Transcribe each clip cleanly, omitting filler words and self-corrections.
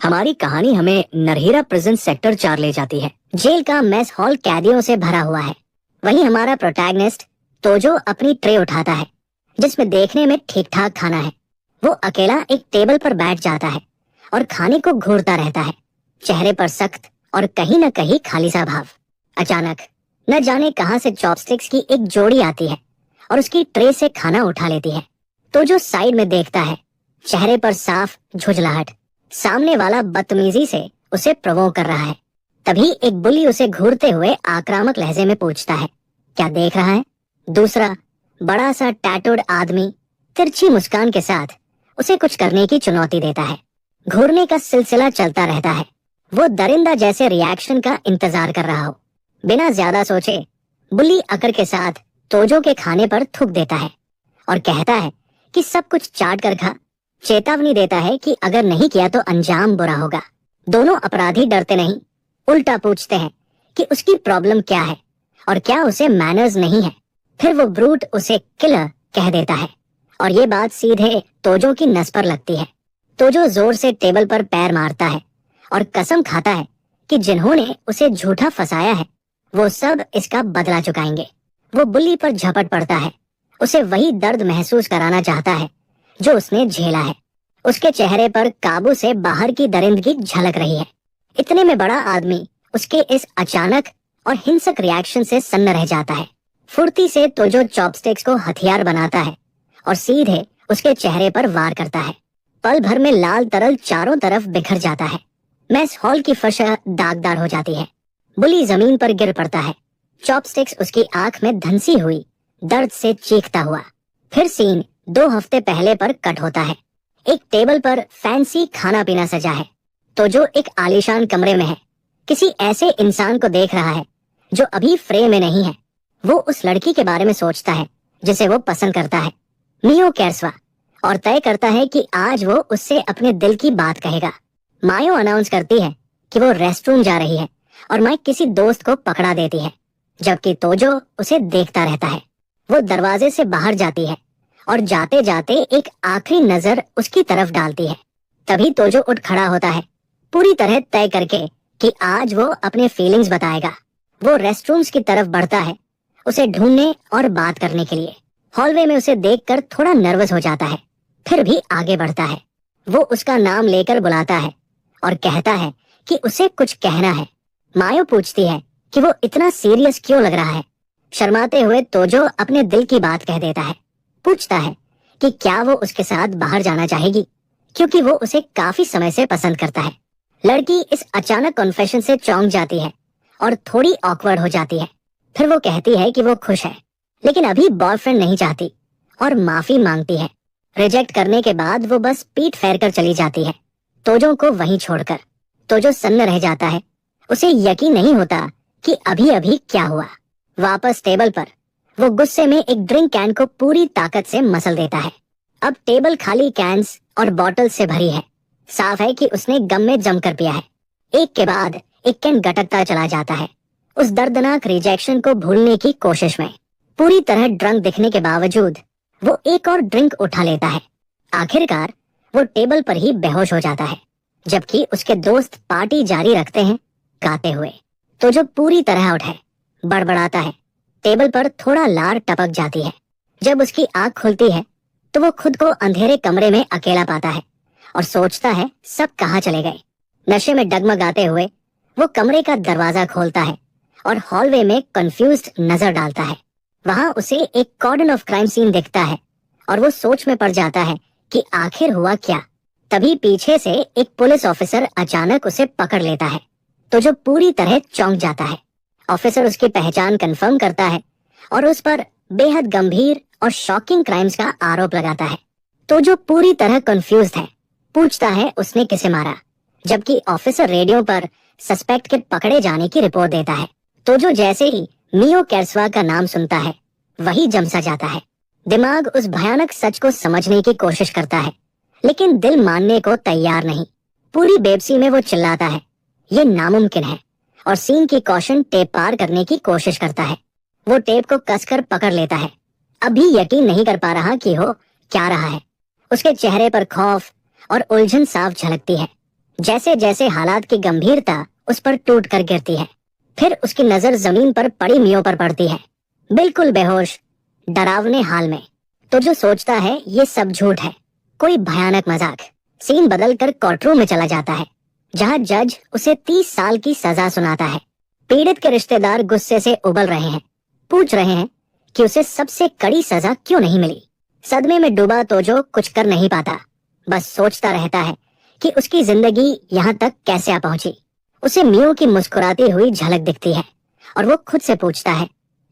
हमारी कहानी हमें नरहीरा प्रिजन सेक्टर 4 ले जाती है। जेल का मेस हॉल कैदियों से भरा हुआ है। वहीं हमारा प्रोटैगनिस्ट तोजो अपनी ट्रे उठाता है जिसमें देखने में ठीक ठाक खाना है। वो अकेला एक टेबल पर बैठ जाता है और खाने को घूरता रहता है, चेहरे पर सख्त और कहीं न कहीं खाली सा भाव। अचानक न जाने कहां से चॉपस्टिक्स की एक जोड़ी आती है और उसकी ट्रे से खाना उठा लेती है। तोजो साइड में देखता है, चेहरे पर साफ झुंझलाहट। सामने वाला बदतमीजी से उसे प्रोवोक कर रहा है। तभी एक बुली उसे घूरते हुए आक्रामक लहजे में पूछता है, क्या देख रहा है? दूसरा बड़ा सा टैटूड आदमी तिरछी मुस्कान के साथ उसे कुछ करने की चुनौती देता है। घूरने का सिलसिला चलता रहता है। वो दरिंदा जैसे रिएक्शन का इंतजार कर रहा हो। बिना ज्यादा सोचे बुली अकड़ के साथ तोजो के खाने पर थूक देता है और कहता है कि सब कुछ चाट कर खा। चेतावनी देता है कि अगर नहीं किया तो अंजाम बुरा होगा। दोनों अपराधी डरते नहीं, उल्टा पूछते हैं कि उसकी प्रॉब्लम क्या है और क्या उसे मैनर्स नहीं है। फिर वो ब्रूट उसे किलर कह देता है और ये बात सीधे तोजो की नस पर लगती है। तोजो जोर से टेबल पर पैर मारता है और कसम खाता है कि जिन्होंने उसे झूठा फंसाया है वो सब इसका बदला चुकाएंगे। वो बुली पर झपट पड़ता है, उसे वही दर्द महसूस कराना चाहता है जो उसने झेला है। उसके चेहरे पर काबू से बाहर की दरिंदगी झलक रही है। इतने में बड़ा आदमी उसके इस अचानक और हिंसक रिएक्शन से सन्न रह जाता है। फुर्ती से तोजो चॉपस्टिक्स को हथियार बनाता है और सीधे उसके चेहरे पर वार करता है। पल भर में लाल तरल चारों तरफ बिखर जाता है। मेस हॉल की फर्श दागदार हो जाती है। बुली जमीन पर गिर पड़ता है, चॉपस्टिक्स उसकी आंख में धंसी हुई दर्द से चीखता हुआ। फिर सीन 2 हफ्ते पहले पर कट होता है। एक टेबल पर फैंसी खाना पीना सजा है। तोजो एक आलीशान कमरे में है, किसी ऐसे इंसान को देख रहा है जो अभी फ्रेम में नहीं है। वो उस लड़की के बारे में सोचता है जिसे वो पसंद करता है, मियो कैरस्वा, और तय करता है कि आज वो उससे अपने दिल की बात कहेगा। मायो अनाउंस करती है कि वो रेस्टरूम जा रही है और माइक किसी दोस्त को पकड़ा देती है, जबकि तोजो उसे देखता रहता है। वो दरवाजे से बाहर जाती है और जाते जाते एक आखिरी नजर उसकी तरफ डालती है। तभी तोजो उठ खड़ा होता है, पूरी तरह तय करके कि आज वो अपने फीलिंग्स बताएगा। वो रेस्टरूम्स की तरफ बढ़ता है, उसे ढूंढने और बात करने के लिए। हॉलवे में उसे देखकर थोड़ा नर्वस हो जाता है, फिर भी आगे बढ़ता है। वो उसका नाम लेकर बुलाता है और कहता है कि उसे कुछ कहना है। मायो पूछती है कि वो इतना सीरियस क्यों लग रहा है। शर्माते हुए तोजो अपने दिल की बात कह देता है। पूछता है कि क्या वो उसके साथ बाहर जाना चाहेगी, क्योंकि वो उसे काफी समय से पसंद करता है। लड़की इस अचानक कॉन्फेशन से चौंक जाती है और थोड़ी ऑकवर्ड हो जाती है। फिर वो कहती है कि वो खुश है लेकिन अभी बॉयफ्रेंड नहीं चाहती और माफी मांगती है। रिजेक्ट करने के बाद वो बस पीठ फेर कर चली जाती है, तोजो को वहीं छोड़कर। तोजो सन्न रह जाता है, उसे यकीन नहीं होता कि अभी अभी क्या हुआ। वापस टेबल पर वो गुस्से में एक ड्रिंक कैन को पूरी ताकत से मसल देता है। अब टेबल खाली कैन्स और बॉटल से भरी है। साफ है कि उसने गम में जमकर पिया है। एक के बाद एक कैन गटकता चला जाता है, उस दर्दनाक रिजेक्शन को भूलने की कोशिश में। पूरी तरह ड्रंक दिखने के बावजूद वो एक और ड्रिंक उठा लेता है। आखिरकार वो टेबल पर ही बेहोश हो जाता है, जबकि उसके दोस्त पार्टी जारी रखते हैं गाते हुए। तो जो पूरी तरह उठे, बड़बड़ाता है। टेबल पर थोड़ा लार टपक जाती है। जब उसकी आंख खुलती है तो वो खुद को अंधेरे कमरे में अकेला पाता है और सोचता है सब कहाँ चले गए। नशे में डगमगाते हुए वो कमरे का दरवाजा खोलता है और हॉलवे में कंफ्यूज्ड नजर डालता है। वहां उसे एक कॉर्डन ऑफ क्राइम सीन दिखता है और वो सोच में पड़ जाता है कि आखिर हुआ क्या। तभी पीछे से एक पुलिस ऑफिसर अचानक उसे पकड़ लेता है, तो जो पूरी तरह चौंक जाता है। ऑफिसर उसकी पहचान कंफर्म करता है और उस पर बेहद गंभीर और शॉकिंग क्राइम्स का आरोप लगाता है। तो जो पूरी तरह कंफ्यूज्ड है, पूछता है उसने किसे मारा, जबकि ऑफिसर रेडियो पर सस्पेक्ट के पकड़े जाने की रिपोर्ट देता है। तो जो जैसे ही मियो कैरस्वा का नाम सुनता है वही जम सा जाता है। दिमाग उस भयानक सच को समझने की कोशिश करता है लेकिन दिल मानने को तैयार नहीं। पूरी बेबसी में वो चिल्लाता है, ये नामुमकिन है, और सीन की कॉशन टेप पार करने की कोशिश करता है। वो टेप को कसकर पकड़ लेता है, अभी यकीन नहीं कर पा रहा कि हो क्या रहा है। उसके चेहरे पर खौफ और उलझन साफ झलकती है, जैसे जैसे हालात की गंभीरता उस पर टूट कर गिरती है, फिर उसकी नजर जमीन पर पड़ी मियों पर पड़ती है, बिल्कुल बेहोश, डरावने हाल में। तो जो सोचता है ये सब झूठ है, कोई भयानक मजाक। सीन बदलकर कोर्टरूम में चला जाता है, जहां जज उसे 30 साल की सजा सुनाता है। पीड़ित के रिश्तेदार गुस्से से उबल रहे हैं, पूछ रहे हैं कि उसे सबसे कड़ी सजा क्यों नहीं मिली। सदमे में डूबा तोजो कुछ कर नहीं पाता, बस सोचता रहता है कि उसकी जिंदगी यहाँ तक कैसे आ पहुंची। उसे मियो की मुस्कुराती हुई झलक दिखती है और वो खुद से पूछता है,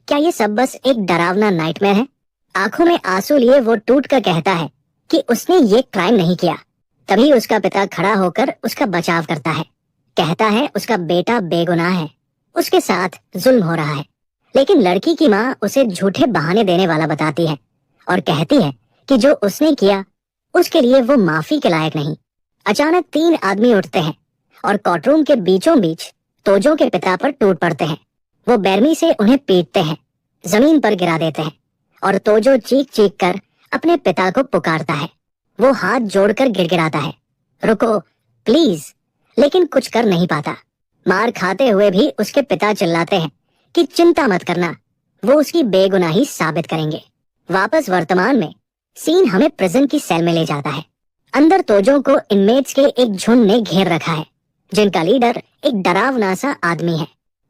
क्या ये सब बस एक डरावना नाइटमेयर है? आंखों में आंसू लिए वो टूट कर कहता है कि उसने ये क्राइम नहीं किया। तभी उसका पिता खड़ा होकर उसका बचाव करता है, कहता है उसका बेटा बेगुनाह है, उसके साथ जुल्म हो रहा है। लेकिन लड़की की माँ उसे झूठे बहाने देने वाला बताती है और कहती है कि जो उसने किया उसके लिए वो माफी के लायक नहीं। अचानक 3 आदमी उठते हैं और कोर्टरूम के बीचों बीच तोजो के पिता पर टूट पड़ते हैं। वो बेरमी से उन्हें पीटते हैं, जमीन पर गिरा देते हैं और तोजो चीख चीख कर अपने पिता को पुकारता है। वो हाथ जोड़कर गिड़गिड़ाता है, रुको प्लीज, लेकिन कुछ कर नहीं पाता। मार खाते हुए भी उसके पिता चिल्लाते हैं कि चिंता मत करना, वो उसकी बेगुनाही साबित करेंगे। वापस वर्तमान में सीन हमें प्रिजन की सेल में ले जाता है। अंदर तोजो को इनमेट्स के एक झुंड ने घेर रखा है, जिनका लीडर एक डरावना सा आदमी है।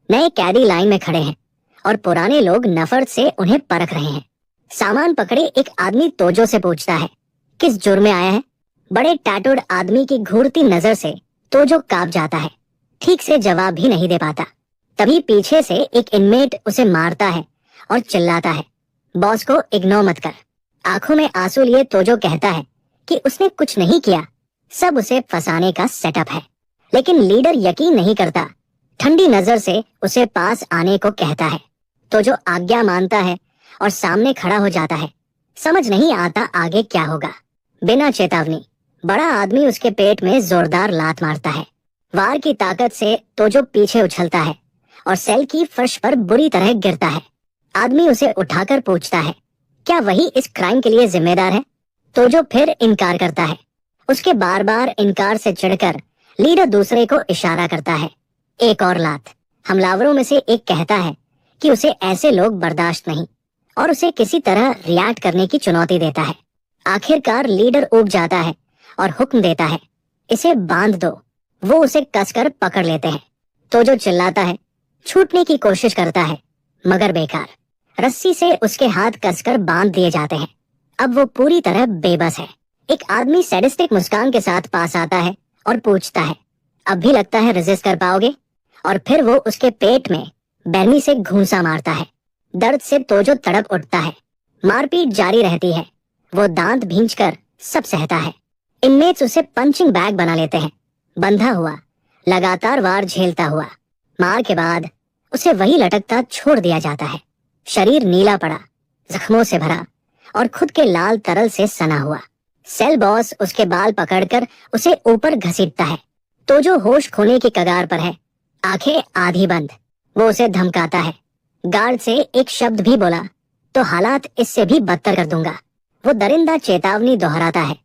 नए कैदी लाइन में खड़े हैं और पुराने लोग नफरत से उन्हें परख रहे हैं। सामान पकड़े एक आदमी तोजो से पूछता है, किस जुर्म में आया है? बड़े टैटूड आदमी की घूरती नजर से तोजो कांप जाता है, ठीक से जवाब भी नहीं दे पाता। तभी पीछे से एक इनमेट उसे मारता है और चिल्लाता है, बॉस को इग्नोर मत कर। आंखों में आंसू लिए तोजो कहता है कि उसने कुछ नहीं किया, सब उसे फंसाने का सेटअप है। लेकिन लीडर यकीन नहीं करता, ठंडी नजर से उसे पास आने को कहता है। तोजो आज्ञा मानता है और सामने खड़ा हो जाता है। समझ नहीं आता आगे क्या होगा। बिना चेतावनी बड़ा आदमी उसके पेट में जोरदार लात मारता है। वार की ताकत से तोजो पीछे उछलता है और सेल की फर्श पर बुरी तरह गिरता है। आदमी उसे उठाकर पूछता है, क्या वही इस क्राइम के लिए जिम्मेदार है? तोजो फिर इनकार करता है। उसके बार बार इनकार से चिढ़कर लीडर दूसरे को इशारा करता है, एक और लात। हमलावरों में से एक कहता है कि उसे ऐसे लोग बर्दाश्त नहीं और उसे किसी तरह रिएक्ट करने की चुनौती देता है। आखिरकार लीडर ऊब जाता है और हुक्म देता है, इसे बांध दो। वो उसे कसकर पकड़ लेते हैं। तोजो चिल्लाता है, छूटने की कोशिश करता है, मगर बेकार। रस्सी से उसके हाथ कसकर बांध दिए जाते हैं। अब वो पूरी तरह बेबस है। एक आदमी सैडिस्टिक मुस्कान के साथ पास आता है और पूछता है, अब भी लगता है रेजिस्ट कर पाओगे? और फिर वो उसके पेट में बेरमी से घूंसा मारता है। दर्द से तोजो तड़प उठता है। मारपीट जारी रहती है। वो दांत भींचकर सब सहता है। इनमेट्स उसे पंचिंग बैग बना लेते हैं, बंधा हुआ, लगातार वार झेलता हुआ। मार के बाद उसे वही लटकता छोड़ दिया जाता है। शरीर नीला पड़ा, जख्मों से भरा और खुद के लाल तरल से सना हुआ। सेल बॉस उसके बाल पकड़कर उसे ऊपर घसीटता है। तोजो होश खोने की कगार पर है, आंखें आधी बंद। वो उसे धमकाता है, गार्ड से एक शब्द भी बोला तो हालात इससे भी बदतर कर दूंगा। वो दरिंदा चेतावनी दोहराता है,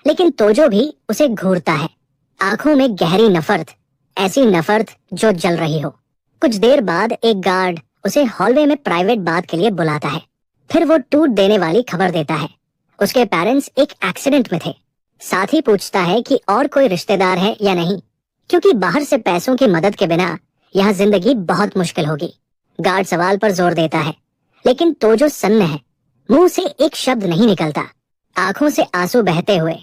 लेकिन तोजो भी उसे घूरता है। आंखों में गहरी नफरत, ऐसी नफरत जो जल रही हो। कुछ देर बाद एक गार्ड उसे हॉलवे में प्राइवेट बात के लिए बुलाता है। फिर वो टूट देने वाली खबर देता है, उसके पेरेंट्स एक एक्सीडेंट में थे। साथ ही पूछता है कि और कोई रिश्तेदार है या नहीं, क्योंकि बाहर से पैसों की मदद के बिना यहाँ जिंदगी बहुत मुश्किल होगी। गार्ड सवाल पर जोर देता है, लेकिन तोजो सन्न है, मुंह से एक शब्द नहीं निकलता। आंखों से आंसू बहते हुए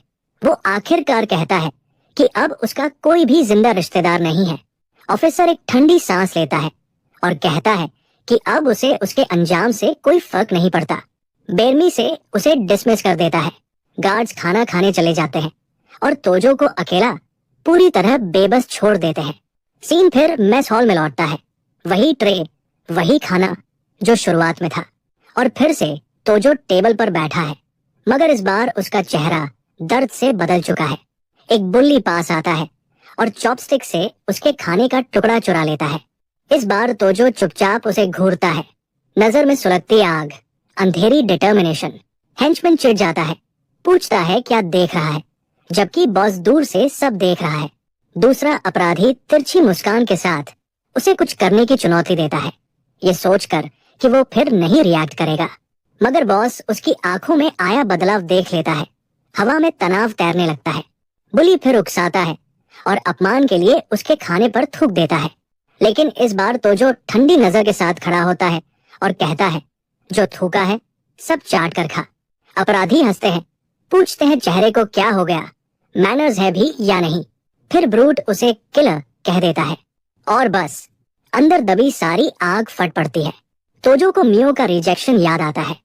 वो आखिरकार कहता है कि अब उसका कोई भी जिंदा रिश्तेदार नहीं है। ऑफिसर एक ठंडी सांस लेता है और कहता है कि अब उसे उसके अंजाम से कोई फर्क नहीं पड़ता। बेरमी से उसे डिसमिस कर देता है। गार्ड्स खाना खाने चले जाते हैं और तोजो को अकेला पूरी तरह बेबस छोड़ देते हैं। सीन फिर मेस हॉल में लौटता है। वही ट्रे, वही खाना जो शुरुआत में था, और फिर से तोजो टेबल पर बैठा है, मगर इस बार उसका चेहरा दर्द से बदल चुका है। एक बुल्ली पास आता है और चॉपस्टिक से उसके खाने का टुकड़ा चुरा लेता है। इस बार तोजो चुपचाप उसे घूरता है। नजर में सुलगती आग, अंधेरी डिटर्मिनेशन। हेंचमैन चिढ़ जाता है, पूछता है क्या देख रहा है, जबकि बॉस दूर से सब देख रहा है। दूसरा अपराधी तिरछी मुस्कान के साथ उसे कुछ करने की चुनौती देता है, ये सोचकर कि वो फिर नहीं रिएक्ट करेगा। मगर बॉस उसकी आंखों में आया बदलाव देख लेता है। हवा में तनाव तैरने लगता है। बुली फिर उकसाता है और अपमान के लिए उसके खाने पर थूक देता है। लेकिन इस बार तो जो ठंडी नजर के साथ खड़ा होता है और कहता है, जो थूका है सब चाट कर खा। अपराधी हंसते हैं, पूछते हैं चेहरे को क्या हो गया, मैनर्स है भी या नहीं। फिर ब्रूट उसे किलर कह देता है और बस अंदर दबी सारी आग फट पड़ती है। तोजो को मियो का रिजेक्शन याद आता है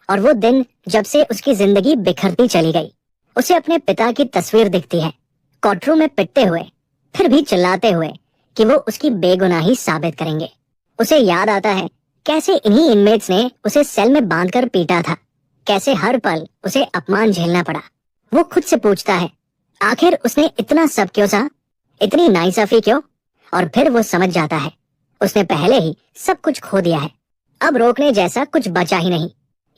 और वो दिन जब से उसकी जिंदगी बिखरती चली गई। उसे अपने पिता की तस्वीर दिखती है, कोर्टरूम में पिटते हुए, फिर भी चिल्लाते हुए कि वो उसकी बेगुनाही साबित करेंगे। उसे याद आता है कैसे इन्हीं इनमेट्स ने उसे सेल में बांधकर पीटा था, कैसे हर पल उसे अपमान झेलना पड़ा। वो खुद से पूछता है, आखिर उसने इतना सब क्यों सहा, इतनी नाइंसाफी क्यों? और फिर वो समझ जाता है उसने पहले ही सब कुछ खो दिया है, अब रोकने जैसा कुछ बचा ही नहीं।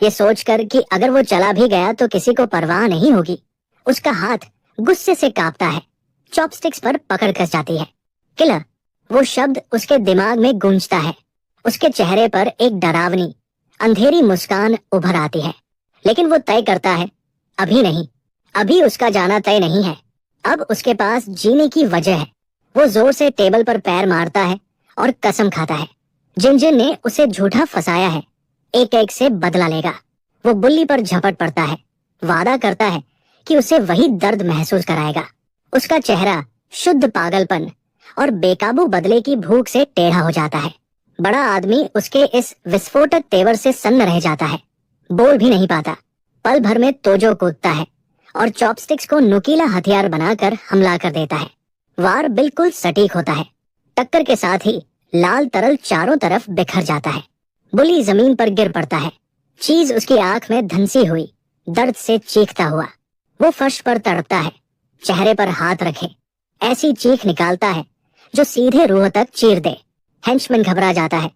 ये सोचकर कि अगर वो चला भी गया तो किसी को परवाह नहीं होगी, उसका हाथ गुस्से से कांपता है, चॉपस्टिक्स पर पकड़ कस जाती है। किलर, वो शब्द उसके दिमाग में गूंजता है। उसके चेहरे पर एक डरावनी अंधेरी मुस्कान उभर आती है। लेकिन वो तय करता है, अभी नहीं, अभी उसका जाना तय नहीं है। अब उसके पास जीने की वजह है। वो जोर से टेबल पर पैर मारता है और कसम खाता है, जिन जिन ने उसे झूठा फंसाया है एक एक से बदला लेगा। वो बुल्ली पर झपट पड़ता है, वादा करता है कि उसे वही दर्द महसूस कराएगा। उसका चेहरा शुद्ध पागलपन और बेकाबू बदले की भूख से टेढ़ा हो जाता है। बड़ा आदमी उसके इस विस्फोटक तेवर से सन्न रह जाता है, बोल भी नहीं पाता। पल भर में तोजो कूदता है और चॉपस्टिक्स को नुकीला हथियार बनाकर हमला कर देता है। वार बिल्कुल सटीक होता है। टक्कर के साथ ही लाल तरल चारों तरफ बिखर जाता है। बुली जमीन पर गिर पड़ता है, चीज उसकी आंख में धंसी हुई, दर्द से चीखता हुआ। वो फर्श पर तड़पता है, चेहरे पर हाथ रखे ऐसी चीख निकालता है जो सीधे रूह तक चीर दे। हेंचमैन घबरा जाता है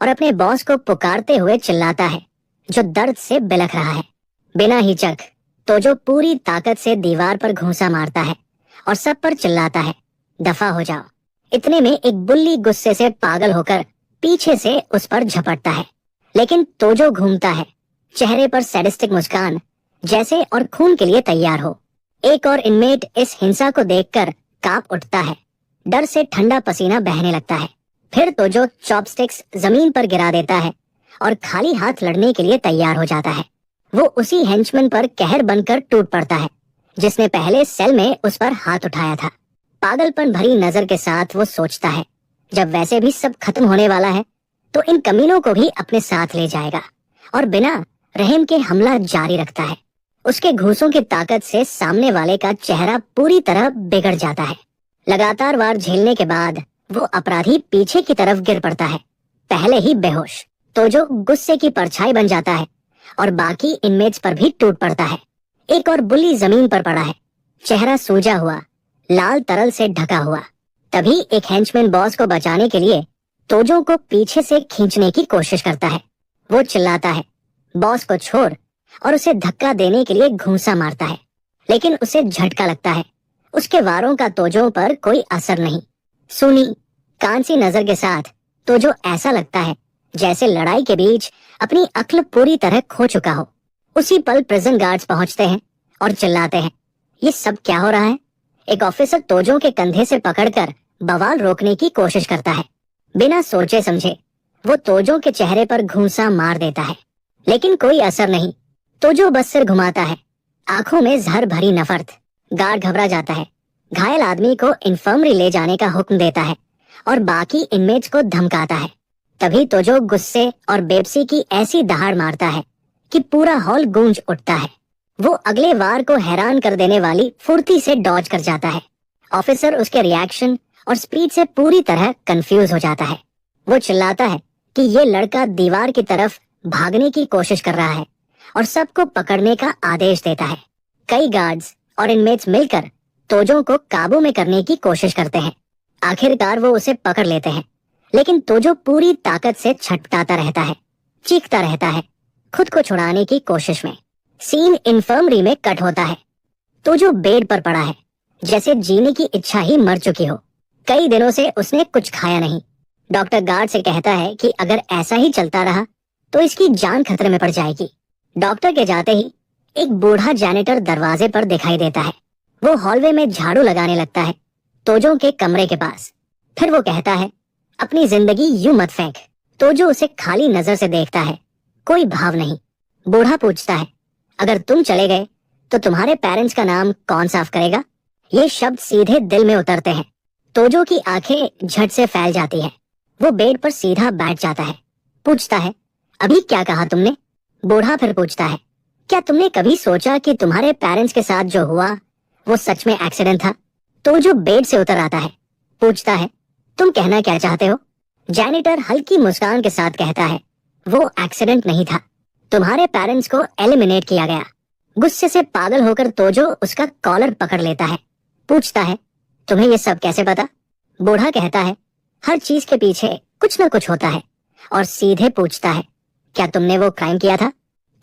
और अपने बॉस को पुकारते हुए चिल्लाता है, जो दर्द से बिलख रहा है। बिना हिचक तोजो पूरी ताकत से दीवार पर घूंसा मारता है और सब पर चिल्लाता है, दफा हो जाओ। इतने में एक बुल्ली गुस्से से पागल होकर पीछे से उस पर झपटता है। लेकिन तोजो घूमता है, चेहरे पर सैडिस्टिक मुस्कान जैसे और खून के लिए तैयार हो। एक और इनमेट इस हिंसा को देखकर कांप उठता है, डर से ठंडा पसीना बहने लगता है। फिर तोजो चॉपस्टिक्स जमीन पर गिरा देता है और खाली हाथ लड़ने के लिए तैयार हो जाता है। वो उसी हेंचमैन पर कहर बनकर टूट पड़ता है जिसने पहले सेल में उस पर हाथ उठाया था। पागलपन भरी नजर के साथ वो सोचता है, जब वैसे भी सब खत्म होने वाला है तो इन कमीनों को भी अपने साथ ले जाएगा, और बिना रहम के हमला जारी रखता है। उसके घूंसों की ताकत से सामने वाले का चेहरा पूरी तरह बिगड़ जाता है। लगातार वार झेलने के बाद वो अपराधी पीछे की तरफ गिर पड़ता है, पहले ही बेहोश। तोजो गुस्से की परछाई बन जाता है और बाकी इनमेट्स पर भी टूट पड़ता है। एक और बुली जमीन पर पड़ा है, चेहरा सूजा हुआ, लाल तरल से ढका हुआ। तभी एक हेंचमैन बॉस को बचाने के लिए तोजो को पीछे से खींचने की कोशिश करता है। वो चिल्लाता है, बॉस को छोड़, और उसे धक्का देने के लिए घूंसा मारता है। लेकिन उसे झटका लगता है। उसके वारों का तोजो पर कोई असर नहीं। सुनी कांसी नजर के साथ तोजो ऐसा लगता है जैसे लड़ाई के बीच अपनी अक्ल पूरी तरह खो चुका हो। उसी पल प्रिजन गार्ड्स पहुंचते हैं और चिल्लाते हैं, ये सब क्या हो रहा है? एक ऑफिसर तोजो के कंधे से पकड़कर बवाल रोकने की कोशिश करता है। बिना सोचे समझे वो तोजो के चेहरे पर घूंसा मार देता है, लेकिन कोई असर नहीं। तोजो बस सिर घुमाता है, आंखों में जहर भरी नफरत। गार्ड घबरा जाता है, घायल आदमी को इन्फर्मरी ले जाने का हुक्म देता है और बाकी इनमेट्स को धमकाता है। तभी तोजो गुस्से और बेबसी की ऐसी दहाड़ मारता है कि पूरा हॉल गूंज उठता है। वो अगले वार को हैरान कर देने वाली फुर्ती से डॉज कर जाता है। ऑफिसर उसके रिएक्शन और स्पीड से पूरी तरह कंफ्यूज हो जाता है। वो चिल्लाता है कि ये लड़का दीवार की तरफ भागने की कोशिश कर रहा है और सबको पकड़ने का आदेश देता है। कई गार्ड्स और इनमेट्स मिलकर तोजो को काबू में करने की कोशिश करते हैं। आखिरकार वो उसे पकड़ लेते हैं, लेकिन तोजो पूरी ताकत से छटपटाता रहता है, चीखता रहता है, खुद को छुड़ाने की कोशिश में। सीन इन्फर्मरी में कट होता है। तोजो बेड पर पड़ा है, जैसे जीने की इच्छा ही मर चुकी हो। कई दिनों से उसने कुछ खाया नहीं। डॉक्टर गार्ड से कहता है कि अगर ऐसा ही चलता रहा तो इसकी जान खतरे में पड़ जाएगी। डॉक्टर के जाते ही एक बूढ़ा जैनिटर दरवाजे पर दिखाई देता है। वो हॉलवे में झाड़ू लगाने लगता है, तोजो के कमरे के पास। फिर वो कहता है, अपनी जिंदगी यूं मत फेंक। तोजो उसे खाली नजर से देखता है, कोई भाव नहीं। बूढ़ा पूछता है, अगर तुम चले गए तो तुम्हारे पेरेंट्स का नाम कौन साफ करेगा? ये शब्द सीधे दिल में उतरते हैं। तोजो की आंखें झट से फैल जाती है। वो बेड पर सीधा बैठ जाता है। पूछता है, अभी क्या कहा तुमने? बूढ़ा फिर पूछता है, क्या तुमने कभी सोचा कि तुम्हारे पेरेंट्स के साथ जो हुआ वो सच में एक्सीडेंट था? तोजो बेड से उतर आता है। पूछता है, तुम कहना क्या चाहते हो? जैनिटर हल्की मुस्कान के साथ कहता है, वो एक्सीडेंट नहीं था, तुम्हारे पेरेंट्स को एलिमिनेट किया गया। गुस्से से पागल होकर तोजो उसका कॉलर पकड़ लेता है। पूछता है, तुम्हें ये सब कैसे पता? बूढ़ा कहता है, हर चीज के पीछे कुछ न कुछ होता है। और सीधे पूछता है, क्या तुमने वो क्राइम किया था?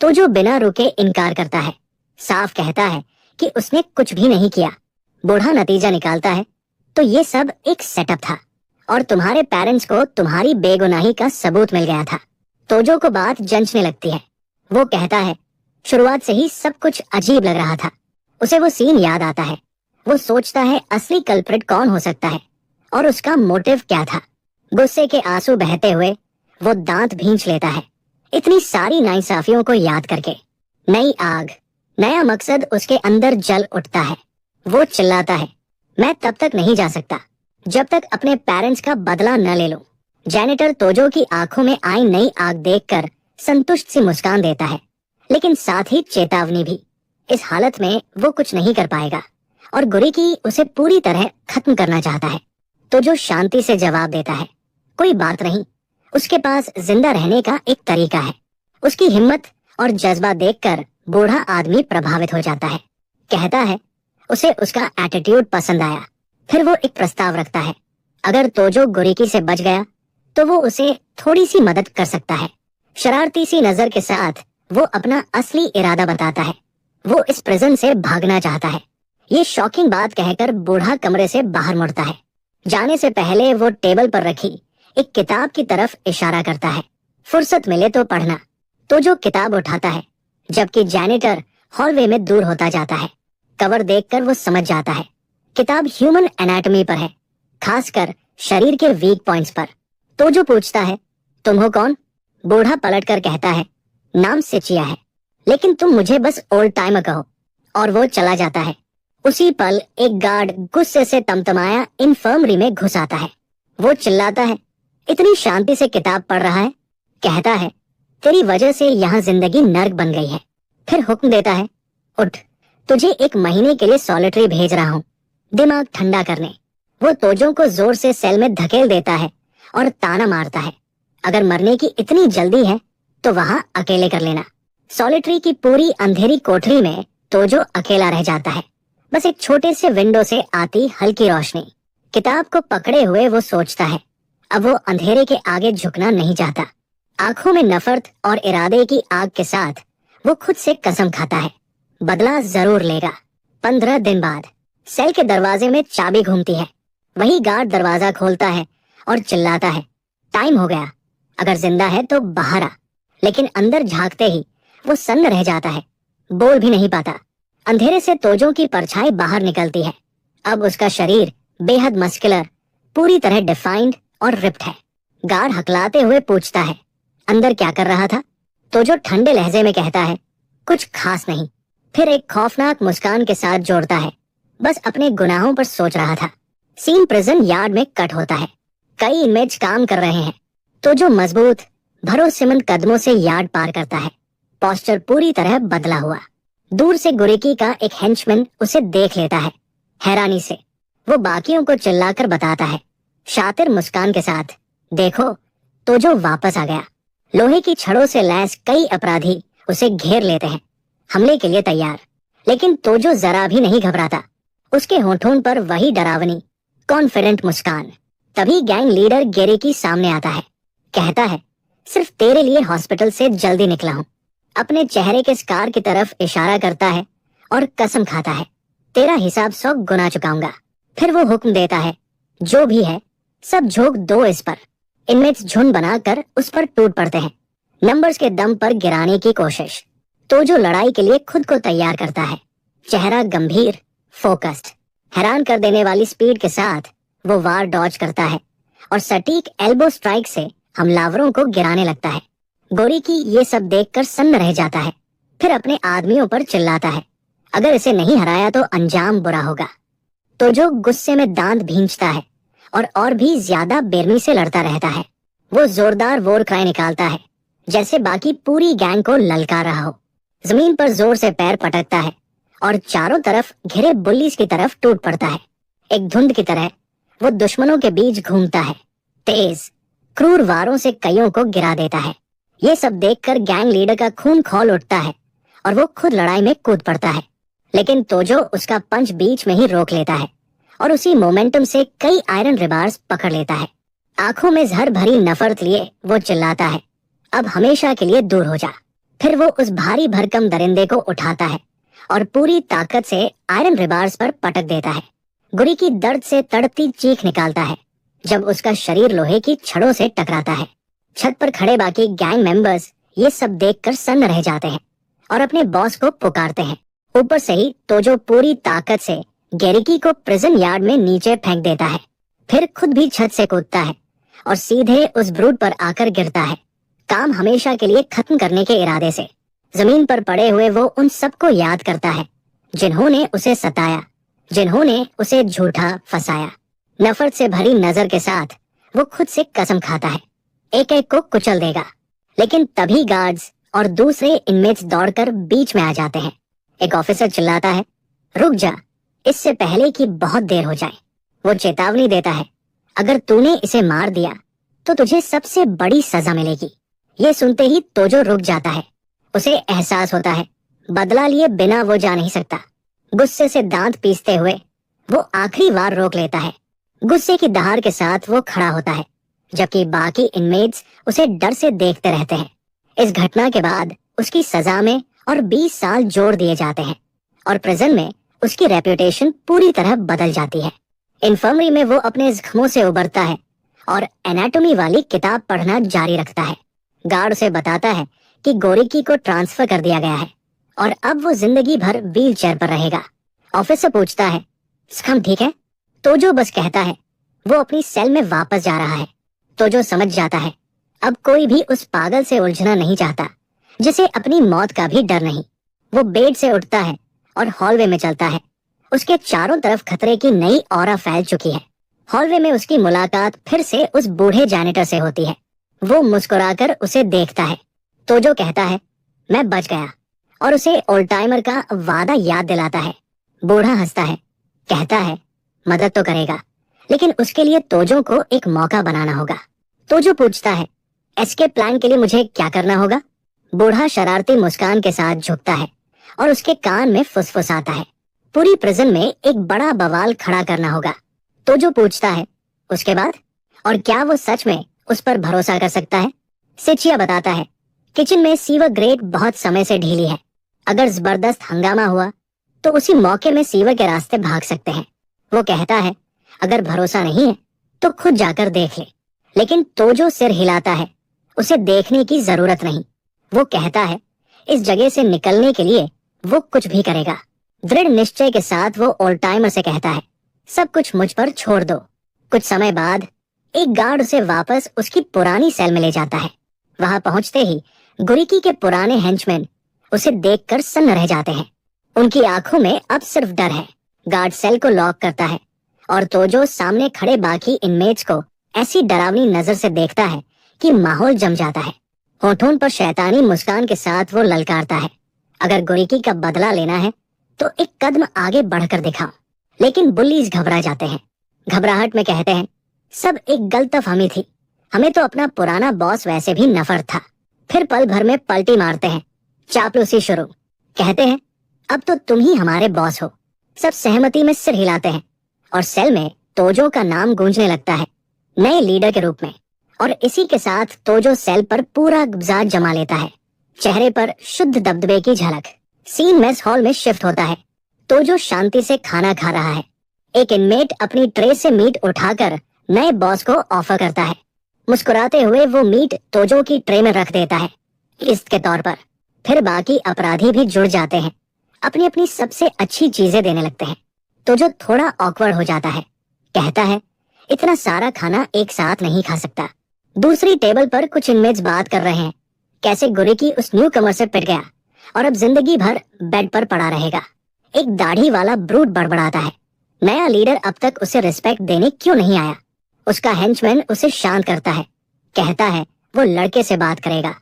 तोजो बिना रुके इनकार करता है, साफ कहता है कि उसने कुछ भी नहीं किया। बूढ़ा नतीजा निकालता है, तो ये सब एक सेटअप था और तुम्हारे पेरेंट्स को तुम्हारी बेगुनाही का सबूत मिल गया था। तोजो को बात जंचने लगती है। वो कहता है, शुरुआत से ही सब कुछ अजीब लग रहा था। उसे वो सीन याद आता है। वो सोचता है असली कल्प्रिट कौन हो सकता है और उसका मोटिव क्या था। गुस्से के आंसू बहते हुए वो दांत भींच लेता है, इतनी सारी नाइंसाफियों को याद करके। नई आग, नया मकसद उसके अंदर जल उठता है। वो चिल्लाता है, मैं तब तक नहीं जा सकता जब तक अपने पेरेंट्स का बदला न ले लूं। जैनिटर तोजो की आंखों में आई नई आग देखकर संतुष्ट सी मुस्कान देता है, लेकिन साथ ही चेतावनी भी। इस हालत में वो कुछ नहीं कर पाएगा और गुरिकी उसे पूरी तरह खत्म करना चाहता है। तोजो शांति से जवाब देता है, कोई बात नहीं, उसके पास जिंदा रहने का एक तरीका है। उसकी हिम्मत और जज्बा देखकर बूढ़ा आदमी प्रभावित हो जाता है। कहता है, उसे उसका एटीट्यूड पसंद आया। फिर वो एक प्रस्ताव रखता है, अगर तोजो गुरिकी से बच गया तो वो उसे थोड़ी सी मदद कर सकता है। शरारती सी नजर के साथ वो अपना असली इरादा बताता है। वो इस प्रिजन से भागना चाहता है। ये शॉकिंग बात कहकर बूढ़ा कमरे से बाहर मुड़ता है। जाने से पहले वो टेबल पर रखी एक किताब की तरफ इशारा करता है, फुर्सत मिले तो पढ़ना। तो जो किताब उठाता है, जबकि जैनिटर हॉलवे में दूर होता जाता है। कवर देखकर वो समझ जाता है किताब ह्यूमन एनाटॉमी पर है, खासकर शरीर के वीक पॉइंट्स पर। तो जो पूछता है, तुम हो कौन? बूढ़ा पलटकर कहता है, नाम सिचिया है, लेकिन तुम मुझे बस ओल्ड टाइमर कहो। और वो चला जाता है। उसी पल एक गार्ड गुस्से से तमतमाया इन्फर्मरी में घुस आता है। वो चिल्लाता है, इतनी शांति से किताब पढ़ रहा है। कहता है, तेरी वजह से यहाँ जिंदगी नर्क बन गई है। फिर हुक्म देता है, उठ, तुझे 1 महीने के लिए सॉलिटरी भेज रहा हूँ, दिमाग ठंडा करने। वो तोजो को जोर से सेल में धकेल देता है और ताना मारता है, अगर मरने की इतनी जल्दी है तो वहाँ अकेले कर लेना। सॉलिटरी की पूरी अंधेरी कोठरी में तोजो अकेला रह जाता है, बस एक छोटे से विंडो से आती हल्की रोशनी। किताब को पकड़े हुए वो सोचता है, अब वो अंधेरे के आगे झुकना नहीं चाहता। आंखों में नफरत और इरादे की आग के साथ वो खुद से कसम खाता है, बदला जरूर लेगा। 15 दिन बाद सेल के दरवाजे में चाबी घूमती है। वही गार्ड दरवाजा खोलता है और चिल्लाता है, टाइम हो गया, अगर जिंदा है तो बाहर आ। लेकिन अंदर झांकते ही वो सन्न रह जाता है, बोल भी नहीं पाता। अंधेरे से तोजो की परछाई बाहर निकलती है। अब उसका शरीर बेहद मस्कुलर, पूरी तरह डिफाइंड और रिप्ड है। गार्ड हकलाते हुए पूछता है, अंदर क्या कर रहा था? तोजो ठंडे लहजे में कहता है, कुछ खास नहीं। फिर एक खौफनाक मुस्कान के साथ जोड़ता है, बस अपने गुनाहों पर सोच रहा था। सीन प्रिजन यार्ड में कट होता है। कई इनमेट्स काम कर रहे हैं। तोजो मजबूत भरोसेमंद कदमों से यार्ड पार करता है, पोस्चर पूरी तरह बदला हुआ। दूर से गुरिकी का एक हेंचमैन उसे देख लेता है। हैरानी से वो बाकियों को चिल्लाकर बताता है, शातिर मुस्कान के साथ, देखो तोजो वापस आ गया। लोहे की छड़ों से लैस कई अपराधी उसे घेर लेते हैं, हमले के लिए तैयार। लेकिन तोजो जरा भी नहीं घबराता। उसके होठों पर वही डरावनी कॉन्फिडेंट मुस्कान। तभी गैंग लीडर गेरिकी सामने आता है। कहता है, सिर्फ तेरे लिए हॉस्पिटल से जल्दी निकला हूँ। अपने चेहरे के स्कार की तरफ इशारा करता है और कसम खाता है, तेरा हिसाब 100 गुना चुकाऊंगा। फिर वो हुक्म देता है, जो भी है सब झोंक दो इस पर। इनमेट्स झुंड बनाकर उस पर टूट पड़ते हैं, नंबर्स के दम पर गिराने की कोशिश। तो जो लड़ाई के लिए खुद को तैयार करता है, चेहरा गंभीर, फोकस्ड, हैरान कर देने वाली स्पीड के साथ वो वार डॉज करता है और सटीक एल्बो स्ट्राइक से हमलावरों को गिराने लगता है। गोरीकी ये सब देखकर सन्न रह जाता है, फिर अपने आदमियों पर चिल्लाता है, अगर इसे नहीं हराया तो अंजाम बुरा होगा। तो जो गुस्से में दांत भींचता है और भी ज्यादा बेरमी से लड़ता रहता है। वो जोरदार वॉर क्राई निकालता है, जैसे बाकी पूरी गैंग को ललकार रहा हो। जमीन पर जोर से पैर पटकता है और चारों तरफ घिरे बुल्लीज की तरफ टूट पड़ता है। एक धुंध की तरह वो दुश्मनों के बीच घूमता है, तेज क्रूर वारों से कईयों को गिरा देता है। ये सब देखकर गैंग लीडर का खून खौल उठता है और वो खुद लड़ाई में कूद पड़ता है, लेकिन तोजो उसका पंच बीच में ही रोक लेता है और उसी मोमेंटम से कई आयरन रिबार्स पकड़ लेता है। आंखों में जहर भरी नफरत लिए वो चिल्लाता है, अब हमेशा के लिए दूर हो जा। फिर वो उस भारी भरकम दरिंदे को उठाता है और पूरी ताकत से आयरन रिबार्स पर पटक देता है। गोरीकी दर्द से तड़पती चीख निकालता है जब उसका शरीर लोहे की छड़ों से टकराता है। छत पर खड़े बाकी गैंग मेंबर्स ये सब देखकर सन्न रह जाते हैं और अपने बॉस को पुकारते हैं। ऊपर से ही तोजो पूरी ताकत से गेरिकी को प्रिजन यार्ड में नीचे फेंक देता है, फिर खुद भी छत से कूदता है और सीधे उस ब्रूट पर आकर गिरता है, काम हमेशा के लिए खत्म करने के इरादे से। जमीन पर पड़े हुए वो उन सबको याद करता है जिन्होंने उसे सताया, जिन्होंने उसे झूठा फंसाया। नफरत से भरी नजर के साथ वो खुद से कसम खाता है, एक एक को कुचल देगा। लेकिन तभी गार्ड्स और दूसरे इनमेट्स दौड़कर बीच में आ जाते हैं। एक ऑफिसर चिल्लाता है, रुक जा, इससे पहले कि बहुत देर हो जाए। वो चेतावनी देता है, अगर तूने इसे मार दिया तो तुझे सबसे बड़ी सजा मिलेगी। ये सुनते ही तोजो रुक जाता है। उसे एहसास होता है बदला लिए बिना वो जा नहीं सकता। गुस्से से दांत पीसते हुए वो आखिरी वार रोक लेता है। गुस्से की दहाड़ के साथ वो खड़ा होता है, जबकि बाकी इनमेट्स उसे डर से देखते रहते हैं। इस घटना के बाद उसकी सजा में और 20 साल जोड़ दिए जाते हैं और प्रिजन में उसकी रेपुटेशन पूरी तरह बदल जाती है। इन्फर्मरी में वो अपने जख्मों से उबरता है और एनाटॉमी वाली किताब पढ़ना जारी रखता है। गार्ड उसे बताता है कि गोरीकी को ट्रांसफर कर दिया गया है और अब वो जिंदगी भर व्हील चेयर पर रहेगा। ऑफिसर पूछता है, जख्म ठीक है? तोजो बस कहता है वो अपनी सेल में वापस जा रहा है। तोजो समझ जाता है अब कोई भी उस पागल से उलझना नहीं चाहता जिसे अपनी मौत का भी डर नहीं। वो बेड से उठता है और हॉलवे में चलता है। उसके चारों तरफ खतरे की नई ऑरा फैल चुकी है। हॉलवे में उसकी मुलाकात फिर से उस बूढ़े जैनिटर से होती है। वो मुस्कुराकर उसे देखता है। तोजो कहता है, मैं बच गया, और उसे ओल्ड टाइमर का वादा याद दिलाता है। बूढ़ा हंसता है, कहता है, मदद तो करेगा, लेकिन उसके लिए तोजो को एक मौका बनाना होगा। तोजो पूछता है, एस्केप प्लान के लिए मुझे क्या करना होगा? बूढ़ा शरारती मुस्कान के साथ झुकता है और उसके कान में फुसफुसाता है, पूरी प्रिजन में एक बड़ा बवाल खड़ा करना होगा। तोजो पूछता है, उसके बाद? और क्या वो सच में उस पर भरोसा कर सकता है? सिचिया बताता है, किचन में सीवर ग्रेट बहुत समय से ढीली है। अगर जबरदस्त हंगामा हुआ तो उसी मौके में सीवर के रास्ते भाग सकते हैं। वो कहता है, अगर भरोसा नहीं है तो खुद जाकर देख ले। लेकिन तोजो सिर हिलाता है, उसे देखने की जरूरत नहीं। वो कहता है, इस जगह से निकलने के लिए वो कुछ भी करेगा। दृढ़ निश्चय के साथ वो ओल्ड टाइमर से कहता है, सब कुछ मुझ पर छोड़ दो। कुछ समय बाद एक गार्ड उसे वापस उसकी पुरानी सेल में ले जाता है। वहां पहुंचते ही गोरीकी के पुराने हेंचमैन उसे देखकर सन्न रह जाते हैं। उनकी आंखों में अब सिर्फ डर है। गार्ड सेल को लॉक करता है और तोजो सामने खड़े बाकी इनमेट्स को ऐसी डरावनी नजर से देखता है कि माहौल जम जाता है। होठों पर शैतानी मुस्कान के साथ वो ललकारता है, अगर गोरीकी का बदला लेना है तो एक कदम आगे बढ़कर दिखाओ। लेकिन बुल्लीज घबरा जाते हैं। घबराहट में कहते हैं, सब एक गलतफहमी थी, हमें तो अपना पुराना बॉस वैसे भी नफर था। फिर पल भर में पलटी मारते हैं, चापलूसी शुरू। कहते हैं, अब तो तुम ही हमारे बॉस हो। सब सहमति में सिर हिलाते हैं और सेल में तोजो का नाम गूंजने लगता है नए लीडर के रूप में। और इसी के साथ तोजो सेल पर पूरा गुब्जात जमा लेता है, चेहरे पर शुद्ध दबदबे की झलक। सीन मेस हॉल में शिफ्ट होता है। तोजो शांति से खाना खा रहा है। एक इनमेट अपनी ट्रे से मीट उठाकर नए बॉस को ऑफर करता है। मुस्कुराते हुए वो मीट तोजो की ट्रे में रख देता है लिस्ट के तौर पर। फिर बाकी अपराधी भी जुड़ जाते हैं, अपनी अपनी सबसे अच्छी चीजें देने लगते हैं। तोजो थोड़ा ऑकवर्ड हो जाता है, कहता है इतना सारा खाना एक साथ नहीं खा सकता। दूसरी टेबल पर कुछ इनमेट्स बात कर रहे हैं, कैसे गुरेकी उस न्यू कमर से पिट गया और अब जिंदगी भर बेड पर पड़ा रहेगा। एक दाढ़ी वाला ब्रूट बड़बड़ाता है, नया लीडर अब तक उसे रिस्पेक्ट देने क्यों नहीं आया। उसका हेंचमैन उसे शांत करता है, कहता है वो लड़के से बात करेगा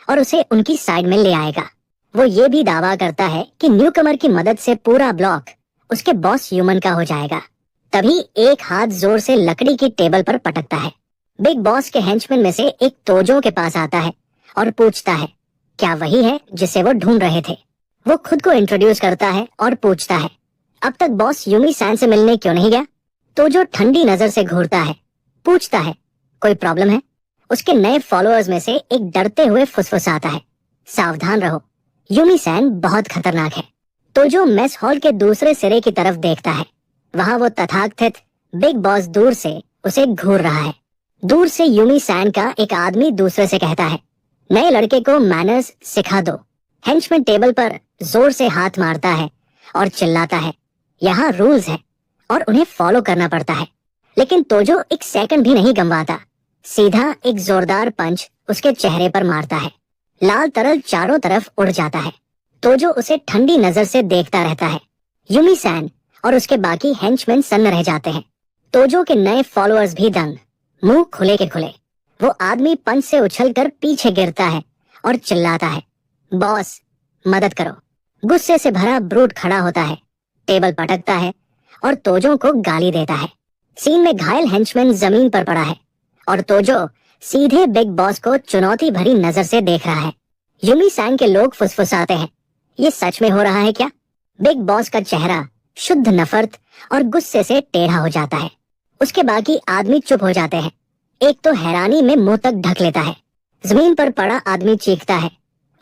और उसे उनकी साइड में ले आएगा। वो ये भी दावा करता है कि न्यू कमर की मदद से पूरा ब्लॉक उसके बॉस ह्यूमन का हो जाएगा। तभी एक हाथ जोर से लकड़ी की टेबल पर पटकता है। बिग बॉस के हेंचमैन में से एक तोजो के पास आता है और पूछता है क्या वही है जिसे वो ढूंढ रहे थे। वो खुद को इंट्रोड्यूस करता है और पूछता है अब तक बॉस यूमी सैन से मिलने क्यों नहीं गया। तोजो ठंडी नजर से घूरता है, पूछता है कोई प्रॉब्लम है। उसके नए फॉलोअर्स में से एक डरते हुए फुसफुसाता है सावधान रहो, यूमी सैन बहुत खतरनाक है। तोजो मेस हॉल के दूसरे सिरे की तरफ देखता है, वहाँ वो तथाकथित बिग बॉस दूर से उसे घूर रहा है। दूर से यूमी सैन का एक आदमी दूसरे से कहता है नए लड़के को मैनर्स सिखा दो। हेंचमैन टेबल पर जोर से हाथ मारता है और चिल्लाता है यहाँ रूल्स है और उन्हें फॉलो करना पड़ता है। लेकिन तोजो एक सेकंड भी नहीं गंवाता, सीधा एक जोरदार पंच उसके चेहरे पर मारता है। लाल तरल चारों तरफ उड़ जाता है। तोजो उसे ठंडी नजर से देखता रहता है। यूमी सैन और उसके बाकी हेंचमैन सन्न रह जाते हैं। तोजो के नए फॉलोअर्स भी दंग, मुंह खुले के खुले। वो आदमी पंच से उछलकर पीछे गिरता है और चिल्लाता है बॉस मदद करो। गुस्से से भरा ब्रूट खड़ा होता है, टेबल पटकता है और तोजो को गाली देता है। सीन में घायल हेंचमैन जमीन पर पड़ा है और तोजो सीधे बिग बॉस को चुनौती भरी नजर से देख रहा है। यूमी सैन के लोग फुसफुसाते हैं ये सच में हो रहा है क्या। बिग बॉस का चेहरा शुद्ध नफरत और गुस्से से टेढ़ा हो जाता है। उसके बाकी आदमी चुप हो जाते हैं। एक तो हैरानी में मुंह तक ढक लेता है। जमीन पर पड़ा आदमी चीखता है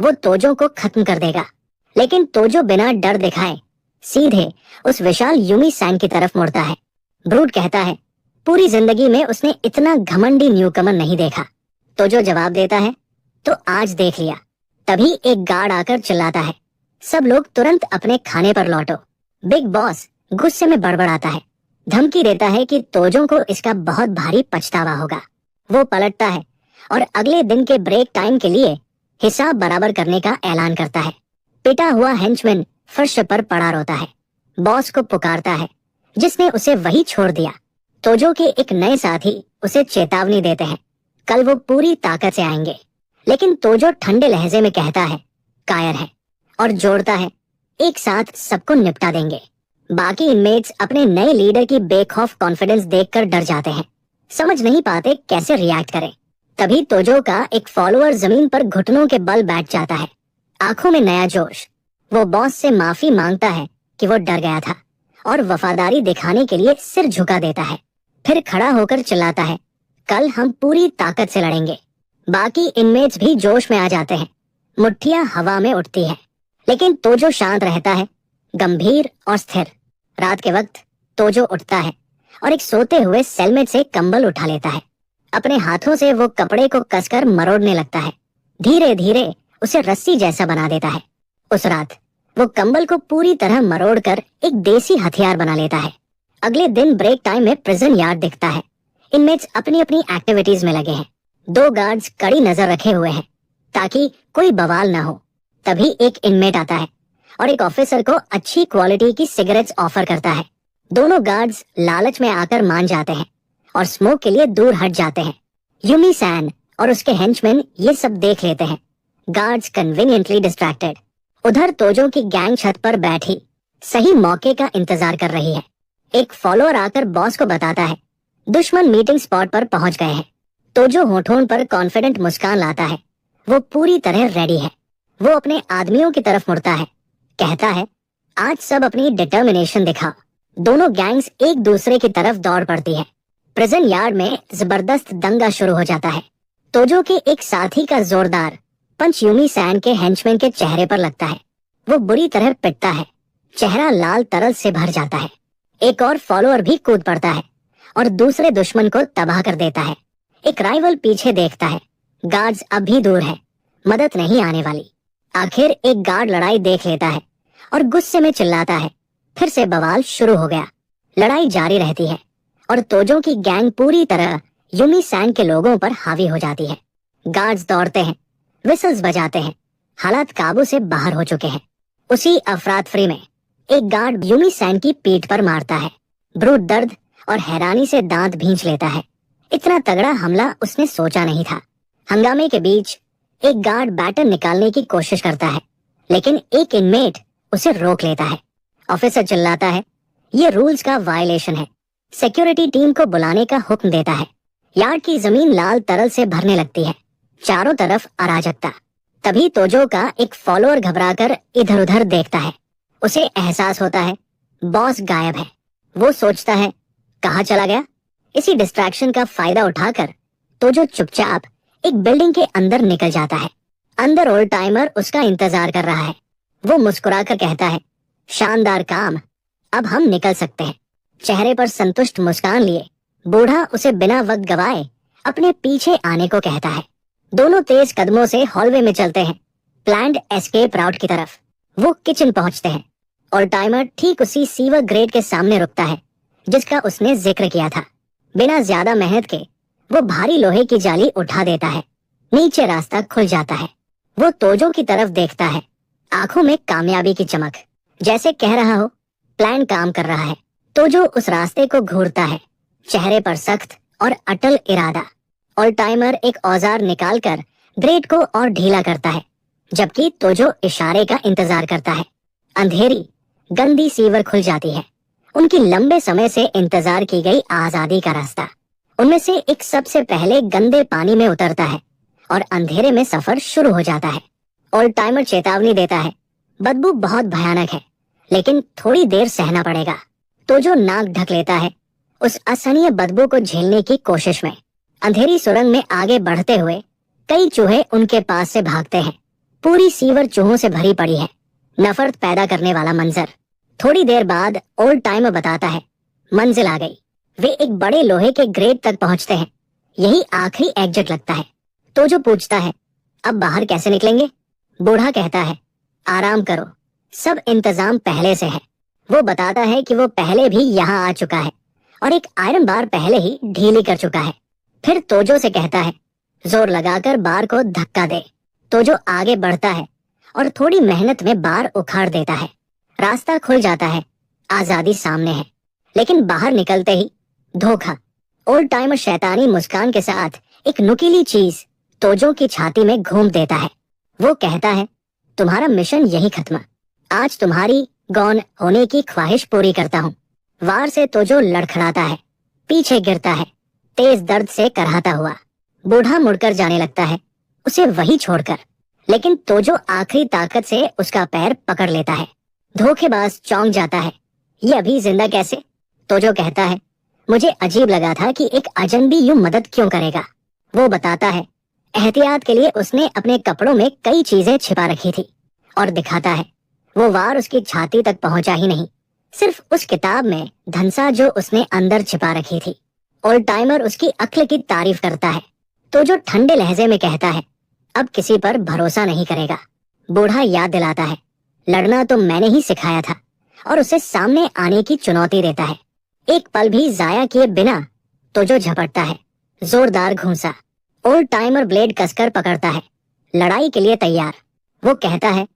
वो तोजो को खत्म कर देगा। लेकिन तोजो बिना डर दिखाए सीधे उस विशाल यूमी सैन की तरफ मुड़ता है। ब्रूट कहता है पूरी जिंदगी में उसने इतना घमंडी न्यूकमर नहीं देखा। तोजो जवाब देता है तो आज देख लिया। तभी एक गार्ड आकर चिल्लाता है सब लोग तुरंत अपने खाने पर लौटो। बिग बॉस गुस्से में बड़बड़ाता है, धमकी देता है कि तोजो को इसका बहुत भारी पछतावा होगा। वो पलटता है और अगले दिन के ब्रेक टाइम के लिए हिसाब बराबर करने का ऐलान करता है। पिटा हुआ हेंचमैन फर्श पर पड़ा रोता है, बॉस को पुकारता है जिसने उसे वही छोड़ दिया। तोजो के एक नए साथी उसे चेतावनी देते हैं कल वो पूरी ताकत से आएंगे। लेकिन तोजो ठंडे लहजे में कहता है कायर है और जोड़ता है एक साथ सबको निपटा देंगे। बाकी इनमेट्स अपने नए लीडर की बेखौफ कॉन्फिडेंस देखकर डर जाते हैं, समझ नहीं पाते कैसे रिएक्ट करें। तभी तोजो का एक फॉलोअर जमीन पर घुटनों के बल बैठ जाता है, आंखों में नया जोश। वो बॉस से माफी मांगता है कि वो डर गया था और वफादारी दिखाने के लिए सिर झुका देता है। फिर खड़ा होकर चिल्लाता है कल हम पूरी ताकत से लड़ेंगे। बाकी इनमेट्स भी जोश में आ जाते हैं, मुट्ठियां हवा में उठती है। लेकिन तोजो शांत रहता है, गंभीर और स्थिर। रात के वक्त तोजो उठता है और एक सोते हुए सेलमेट से कंबल उठा लेता है। अपने हाथों से वो कपड़े को कसकर मरोड़ने लगता है, धीरे धीरे उसे रस्सी जैसा बना देता है। उस रात वो कंबल को पूरी तरह मरोड़कर एक देसी हथियार बना लेता है। अगले दिन ब्रेक टाइम में प्रिजन यार्ड दिखता है। इनमेट्स अपनी अपनी एक्टिविटीज में लगे हैं। 2 गार्ड्स कड़ी नजर रखे हुए हैं ताकि कोई बवाल ना हो। तभी एक इनमेट आता है और एक ऑफिसर को अच्छी क्वालिटी की सिगरेट्स ऑफर करता है। दोनों गार्ड्स लालच में आकर मान जाते हैं और स्मोक के लिए दूर हट जाते हैं। यूमी सैन और उसके हेंचमैन ये सब देख लेते हैं, गार्ड्स कन्वीनियंटली डिस्ट्रैक्टेड। उधर तोजो की गैंग छत पर बैठी सही मौके का इंतजार कर रही है। एक फॉलोअर आकर बॉस को बताता है दुश्मन मीटिंग स्पॉट पर पहुंच गए हैं। तोजो होठों पर कॉन्फिडेंट मुस्कान लाता है, वो पूरी तरह रेडी है। वो अपने आदमियों की तरफ मुड़ता है, कहता है आज सब अपनी डिटर्मिनेशन दिखाओ। दोनों गैंग्स एक दूसरे की तरफ दौड़ पड़ती है। प्रिजन यार्ड में जबरदस्त दंगा शुरू हो जाता है। तोजो के एक साथी का जोरदार पंच यूमी सैन के हेंचमैन के चेहरे पर लगता है। वो बुरी तरह पिटता है, चेहरा लाल तरल से भर जाता है। एक और फॉलोअर भी कूद पड़ता है और दूसरे दुश्मन को तबाह कर देता है। एक राइवल पीछे देखता है। गार्ड्स अब भी दूर है, मदद नहीं आने वाली। आखिर एक गार्ड लड़ाई देख लेता है और गुस्से में चिल्लाता है। फिर से बवाल शुरू हो गया। लड़ाई जारी रहती है और तोजो की गैंग पूरी तरह यूमी सैंग के लोगों पर हावी हो जाती है। गार्ड्स दौड़ते हैं, विसल्स बजाते हैं। हालात काबू से बाहर हो चुके हैं। उसी अफरातफरी में एक गार्ड यूमी सैंग की पीठ पर मारता है। ब्रूट दर्द और हैरानी से दांत भींच लेता है। इतना तगड़ा हमला उसने सोचा नहीं था। हंगामे के बीच एक गार्ड बैटन निकालने की कोशिश करता है, लेकिन एक इनमेट उसे रोक लेता है। ऑफिसर चिल्लाता है, ये रूल्स का वायलेशन है। सिक्योरिटी टीम को बुलाने का हुक्म देता है। यार्ड की जमीन लाल तरल से भरने लगती है। चारों तरफ अराजकता। तभी तोजो का एक फॉलोअर घबराकर इधर उधर देखता है। उसे एहसास होता है बॉस गायब है। वो सोचता है कहाँ चला गया। इसी डिस्ट्रैक्शन का फायदा उठाकर तोजो चुपचाप एक बिल्डिंग के अंदर निकल जाता है। अंदर ओल्ड टाइमर उसका इंतजार कर रहा है। वो मुस्कुराकर कहता है, शानदार काम, अब हम निकल सकते हैं। चेहरे पर संतुष्ट मुस्कान लिए बूढ़ा उसे बिना वक्त गवाए अपने पीछे आने को कहता है। दोनों तेज कदमों से हॉलवे में चलते हैं, प्लान्ड एस्केप राउट की तरफ। वो किचन पहुंचते हैं और टाइमर ठीक उसी सीवर ग्रेट के सामने रुकता है जिसका उसने जिक्र किया था। बिना ज्यादा मेहनत के वो भारी लोहे की जाली उठा देता है। नीचे रास्ता खुल जाता है। वो तोजो की तरफ देखता है, आंखों में कामयाबी की चमक, जैसे कह रहा हो प्लान काम कर रहा है। तोजो उस रास्ते को घूरता है, चेहरे पर सख्त और अटल इरादा। और टाइमर एक औजार निकालकर ग्रेट को और ढीला करता है, जबकि तोजो इशारे का इंतजार करता है। अंधेरी गंदी सीवर खुल जाती है। उनकी लंबे समय से इंतजार की गई आजादी का रास्ता। उनमें से एक सबसे पहले गंदे पानी में उतरता है और अंधेरे में सफर शुरू हो जाता है। और टाइमर चेतावनी देता है, बदबू बहुत भयानक है, लेकिन थोड़ी देर सहना पड़ेगा। तोजो नाक ढक लेता है, उस असहनीय बदबू को झेलने की कोशिश में। अंधेरी सुरंग में आगे बढ़ते हुए कई चूहे उनके पास से भागते हैं। पूरी सीवर चूहों से भरी पड़ी है। नफरत पैदा करने वाला मंजर। थोड़ी देर बाद ओल्ड टाइमर बताता है, मंजिल आ गई। वे एक बड़े लोहे के ग्रेट तक पहुंचते हैं। यही आखिरी एग्जिट लगता है। तो जो पूछता है, अब बाहर कैसे निकलेंगे? बूढ़ा कहता है, आराम करो, सब इंतजाम पहले से है। वो बताता है कि वो पहले भी यहाँ आ चुका है और एक आयरन बार पहले ही ढीली कर चुका है। फिर तोजो से कहता है, जोर लगाकर बार को धक्का दे। तोजो आगे बढ़ता है और थोड़ी मेहनत में बार उखाड़ देता है। रास्ता खुल जाता है। आजादी सामने है, लेकिन बाहर निकलते ही धोखा। ओल्ड टाइमर शैतानी मुस्कान के साथ एक नुकीली चीज तोजो की छाती में घूम देता है। वो कहता है, तुम्हारा मिशन यही खत्म। आज तुम्हारी गौन होने की ख्वाहिश पूरी करता हूँ। वार से तोजो लड़खड़ाता है, पीछे गिरता है, तेज दर्द से कराहता हुआ। बूढ़ा मुड़कर जाने लगता है, उसे वही छोड़कर। लेकिन तोजो आखिरी ताकत से उसका पैर पकड़ लेता है। धोखेबाज चौंक जाता है, ये अभी जिंदा कैसे? तोजो कहता है, मुझे अजीब लगा था कि एक अजनबी यूं मदद क्यों करेगा। वो बताता है, एहतियात के लिए उसने अपने कपड़ों में कई चीजें छिपा रखी थी। और दिखाता है, वो वार उसकी छाती तक पहुंचा ही नहीं, सिर्फ उस किताब में धनसा जो उसने अंदर छिपा रखी थी। ओल्ड टाइमर उसकी अक्ल की तारीफ करता है। तो जो ठंडे लहजे में कहता है, अब किसी पर भरोसा नहीं करेगा। बूढ़ा याद दिलाता है, लड़ना तो मैंने ही सिखाया था, और उसे सामने आने की चुनौती देता है। एक पल भी जाया किए बिना तो जो झपटता है, जोरदार घूंसा। ओल्ड टाइमर ब्लेड कसकर पकड़ता है, लड़ाई के लिए तैयार। वो कहता है,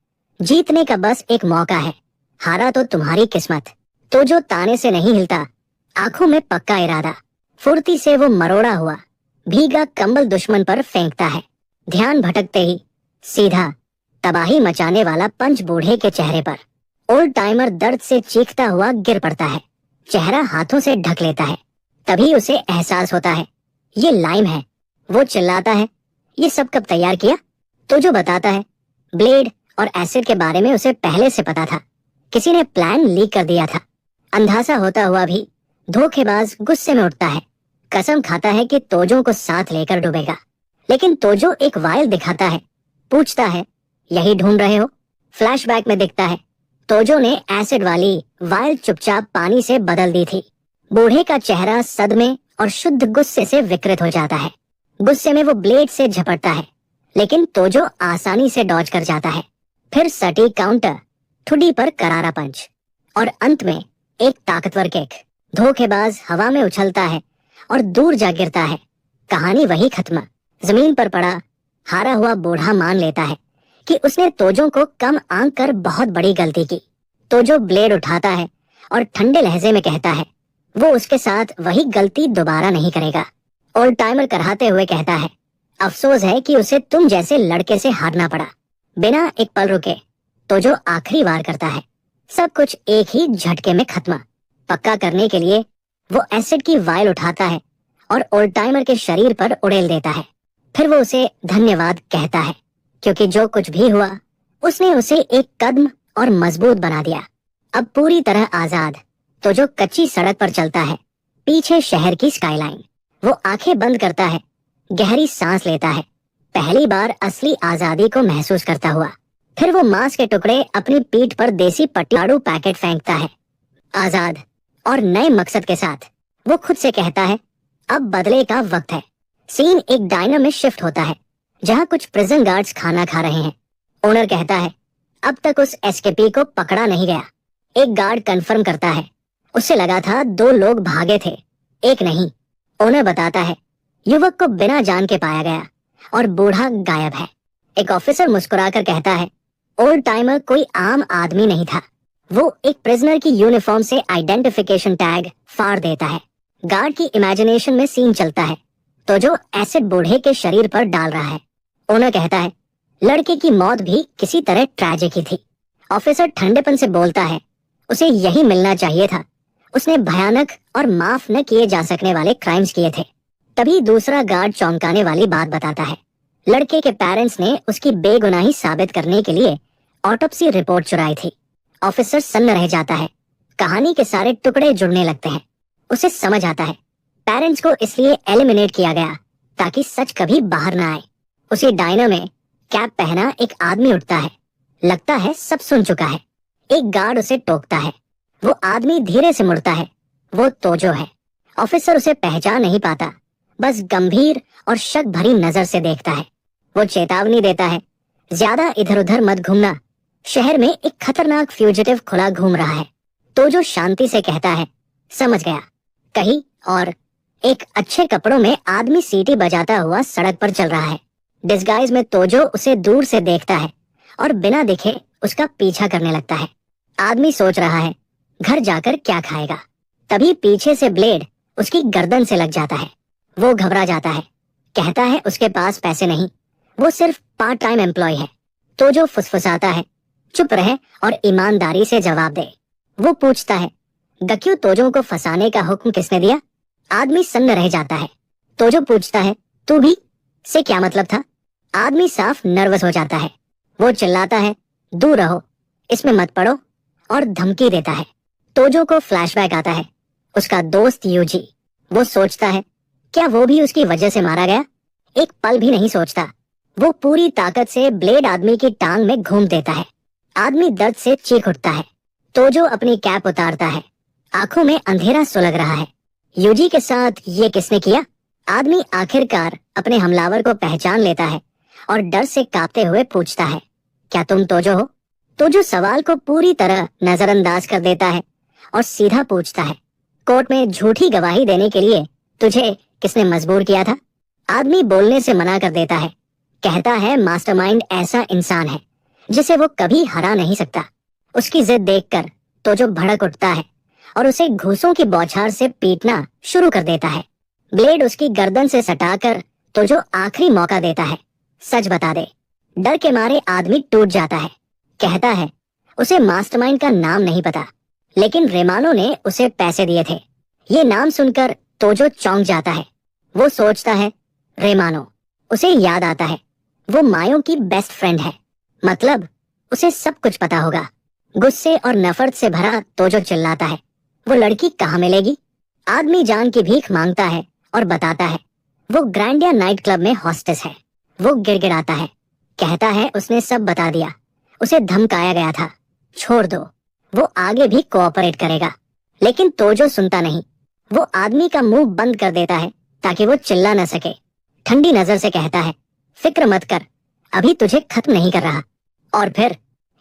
जीतने का बस एक मौका है, हारा तो तुम्हारी किस्मत। तो जो ताने से नहीं हिलता, आंखों में पक्का इरादा। फुर्ती से वो मरोड़ा हुआ भीगा कंबल दुश्मन पर फेंकता है। ध्यान भटकते ही सीधा तबाही मचाने वाला पंच बूढ़े के चेहरे पर। ओल्ड टाइमर दर्द से चीखता हुआ गिर पड़ता है, चेहरा हाथों से ढक लेता है। तभी उसे एहसास होता है, ये लाइम है। वो चिल्लाता है, ये सब कब तैयार किया? तो जो बताता है, ब्लेड और एसिड के बारे में उसे पहले से पता था, किसी ने प्लान लीक कर दिया था। अंधासा होता हुआ भी धोखेबाज गुस्से में उठता है, कसम खाता है कि तोजो को साथ लेकर डूबेगा। लेकिन तोजो एक वायल दिखाता है, पूछता है, यही ढूंढ रहे हो? फ्लैशबैक में दिखता है, तोजो ने एसिड वाली वायल चुपचाप पानी से बदल दी थी। बूढ़े का चेहरा सदमे और शुद्ध गुस्से से विकृत हो जाता है। गुस्से में वो ब्लेड से झपटता है, लेकिन तोजो आसानी से डॉज कर जाता है। फिर सटीक काउंटर, ठुड्डी पर करारा पंच और अंत में एक ताकतवर किक। धोखेबाज हवा में उछलता है और दूर जा गिरता है। कहानी वही खत्म। जमीन पर पड़ा हारा हुआ बूढ़ा मान लेता है कि उसने तोजो को कम आंक कर बहुत बड़ी गलती की। तोजो ब्लेड उठाता है और ठंडे लहजे में कहता है वो उसके साथ वही गलती दोबारा नहीं करेगा। ओल्ड टाइमर कराते हुए कहता है, अफसोस है कि उसे तुम जैसे लड़के से हारना पड़ा। बिना एक पल रुके तोजो आखिरी वार करता है। सब कुछ एक ही झटके में खत्म। पक्का करने के लिए वो एसिड की वायल उठाता है और ओल्ड टाइमर के शरीर पर उड़ेल देता है। फिर वो उसे धन्यवाद कहता है, क्योंकि जो कुछ भी हुआ उसने उसे एक कदम और मजबूत बना दिया। अब पूरी तरह आजाद तोजो कच्ची सड़क पर चलता है। पीछे शहर की स्काईलाइन। वो आंखें बंद करता है, गहरी सांस लेता है, पहली बार असली आजादी को महसूस करता हुआ। फिर वो मांस के टुकड़े अपनी पीठ पर देसी पटियाड़ू पैकेट फेंकता है। आजाद और नए मकसद के साथ वो खुद से कहता है, अब बदले का वक्त है। सीन एक डायनर में शिफ्ट होता है, जहाँ कुछ प्रिजन गार्ड्स खाना खा रहे हैं। ओनर कहता है, अब तक उस एस्केपी को पकड़ा नहीं गया। एक गार्ड कंफर्म करता है, उसे लगा था 2 लोग भागे थे, एक नहीं। ओनर बताता है, युवक को बिना जान के पाया गया और बूढ़ा गायब है। एक ऑफिसर मुस्कुराकर कहता है, ओल्ड टाइमर कोई आम आदमी नहीं था। वो एक प्रिजनर की यूनिफॉर्म से आइडेंटिफिकेशन टैग फाड़ देता है। गार्ड की इमेजिनेशन में सीन चलता है तो जो एसिड बूढ़े के शरीर पर डाल रहा है। ओनर कहता है, लड़के की मौत भी किसी तरह ट्रेजिक ही थी। ऑफिसर ठंडेपन से बोलता है, उसे यही मिलना चाहिए था। उसने भयानक और माफ न किए जा सकने वाले क्राइम्स किए थे। तभी दूसरा गार्ड चौंकाने वाली बात बताता है, लड़के के पेरेंट्स ने उसकी बेगुनाही साबित करने के लिए ऑटोप्सी रिपोर्ट चुराई थी। ऑफिसर सन्न रह जाता है। कहानी के सारे टुकड़े जुड़ने लगते हैं। उसे समझ आता है, पेरेंट्स को इसलिए एलिमिनेट किया गया ताकि सच कभी बाहर ना आए। उसी डायनर में कैप पहना एक आदमी उठता है। लगता है सब सुन चुका है। एक गार्ड उसे टोकता है। वो आदमी धीरे से मुड़ता है। वो तोजो है। ऑफिसर उसे पहचान नहीं पाता, बस गंभीर और शक भरी नजर से देखता है। वो चेतावनी देता है, ज्यादा इधर उधर मत घूमना, शहर में एक खतरनाक फ्यूजिटिव खुला घूम रहा है। तोजो शांति से कहता है, समझ गया। कहीं और एक अच्छे कपड़ों में आदमी सीटी बजाता हुआ सड़क पर चल रहा है। डिस्गाइज में तोजो उसे दूर से देखता है और बिना देखे उसका पीछा करने लगता है। आदमी सोच रहा है घर जाकर क्या खाएगा। तभी पीछे से ब्लेड उसकी गर्दन से लग जाता है। वो घबरा जाता है, कहता है उसके पास पैसे नहीं, वो सिर्फ पार्ट टाइम एम्प्लॉय है। तोजो फुसफुसाता है, चुप रहे और ईमानदारी से जवाब दे। वो पूछता है, गक्यू तोजो को फंसाने का हुक्म किसने दिया? आदमी सन्न रह जाता है। तोजो पूछता है, तू भी? से क्या मतलब था? आदमी साफ नर्वस हो जाता है। वो चिल्लाता है, दूर रहो, इसमें मत पड़ो, और धमकी देता है। तोजो को फ्लैशबैक आता है, उसका दोस्त यूजी। वो सोचता है, क्या वो भी उसकी वजह से मारा गया? एक पल भी नहीं सोचता। वो पूरी ताकत से ब्लेड आदमी की टांग में घूम देता है। आदमी दर्द से चीख उठता है। तोजो अपनी कैप उतारता है। आंखों में अंधेरा सुलग रहा है। यूजी के साथ ये किसने किया? आदमी आखिरकार अपने हमलावर को पहचान लेता है और डर से कांपते हुए पूछता है, क्या तुम तोजो हो? तोजो सवाल को पूरी तरह नजरअंदाज कर देता है और सीधा पूछता है, कोर्ट में झूठी गवाही देने के लिए तुझे किसने मजबूर किया था? आदमी बोलने से मना कर देता है। कहता है, मास्टरमाइंड ऐसा इंसान है जिसे वो कभी हरा नहीं सकता। उसकी जिद देखकर तोजो भड़क उठता है और उसे घूंसों की बौछार से पीटना शुरू कर देता है। ब्लेड उसकी गर्दन से सटाकर तोजो आखिरी मौका देता है, सच बता दे। डर के मारे आदमी टूट जाता है। कहता है, उसे मास्टरमाइंड का नाम नहीं पता, लेकिन रेमानो ने उसे पैसे दिए थे। ये नाम सुनकर तोजो चौंक जाता है। वो सोचता है, रेमानो। उसे याद आता है, वो मायो की बेस्ट फ्रेंड है, मतलब उसे सब कुछ पता होगा। गुस्से और नफरत से भरा तोजो चिल्लाता है, वो लड़की कहाँ मिलेगी? आदमी जान की भीख मांगता है और बताता है, वो ग्रैंडिया नाइट क्लब में हॉस्टेस है। वो गिड़गिड़ाता है, कहता है उसने सब बता दिया, उसे धमकाया गया था, छोड़ दो। वो आगे भी कोऑपरेट करेगा, लेकिन तोजो सुनता नहीं। वो आदमी का मुंह बंद कर देता है ताकि वो चिल्ला न सके। ठंडी नजर से कहता है, फिक्र मत कर, अभी तुझे खत्म नहीं कर रहा। और फिर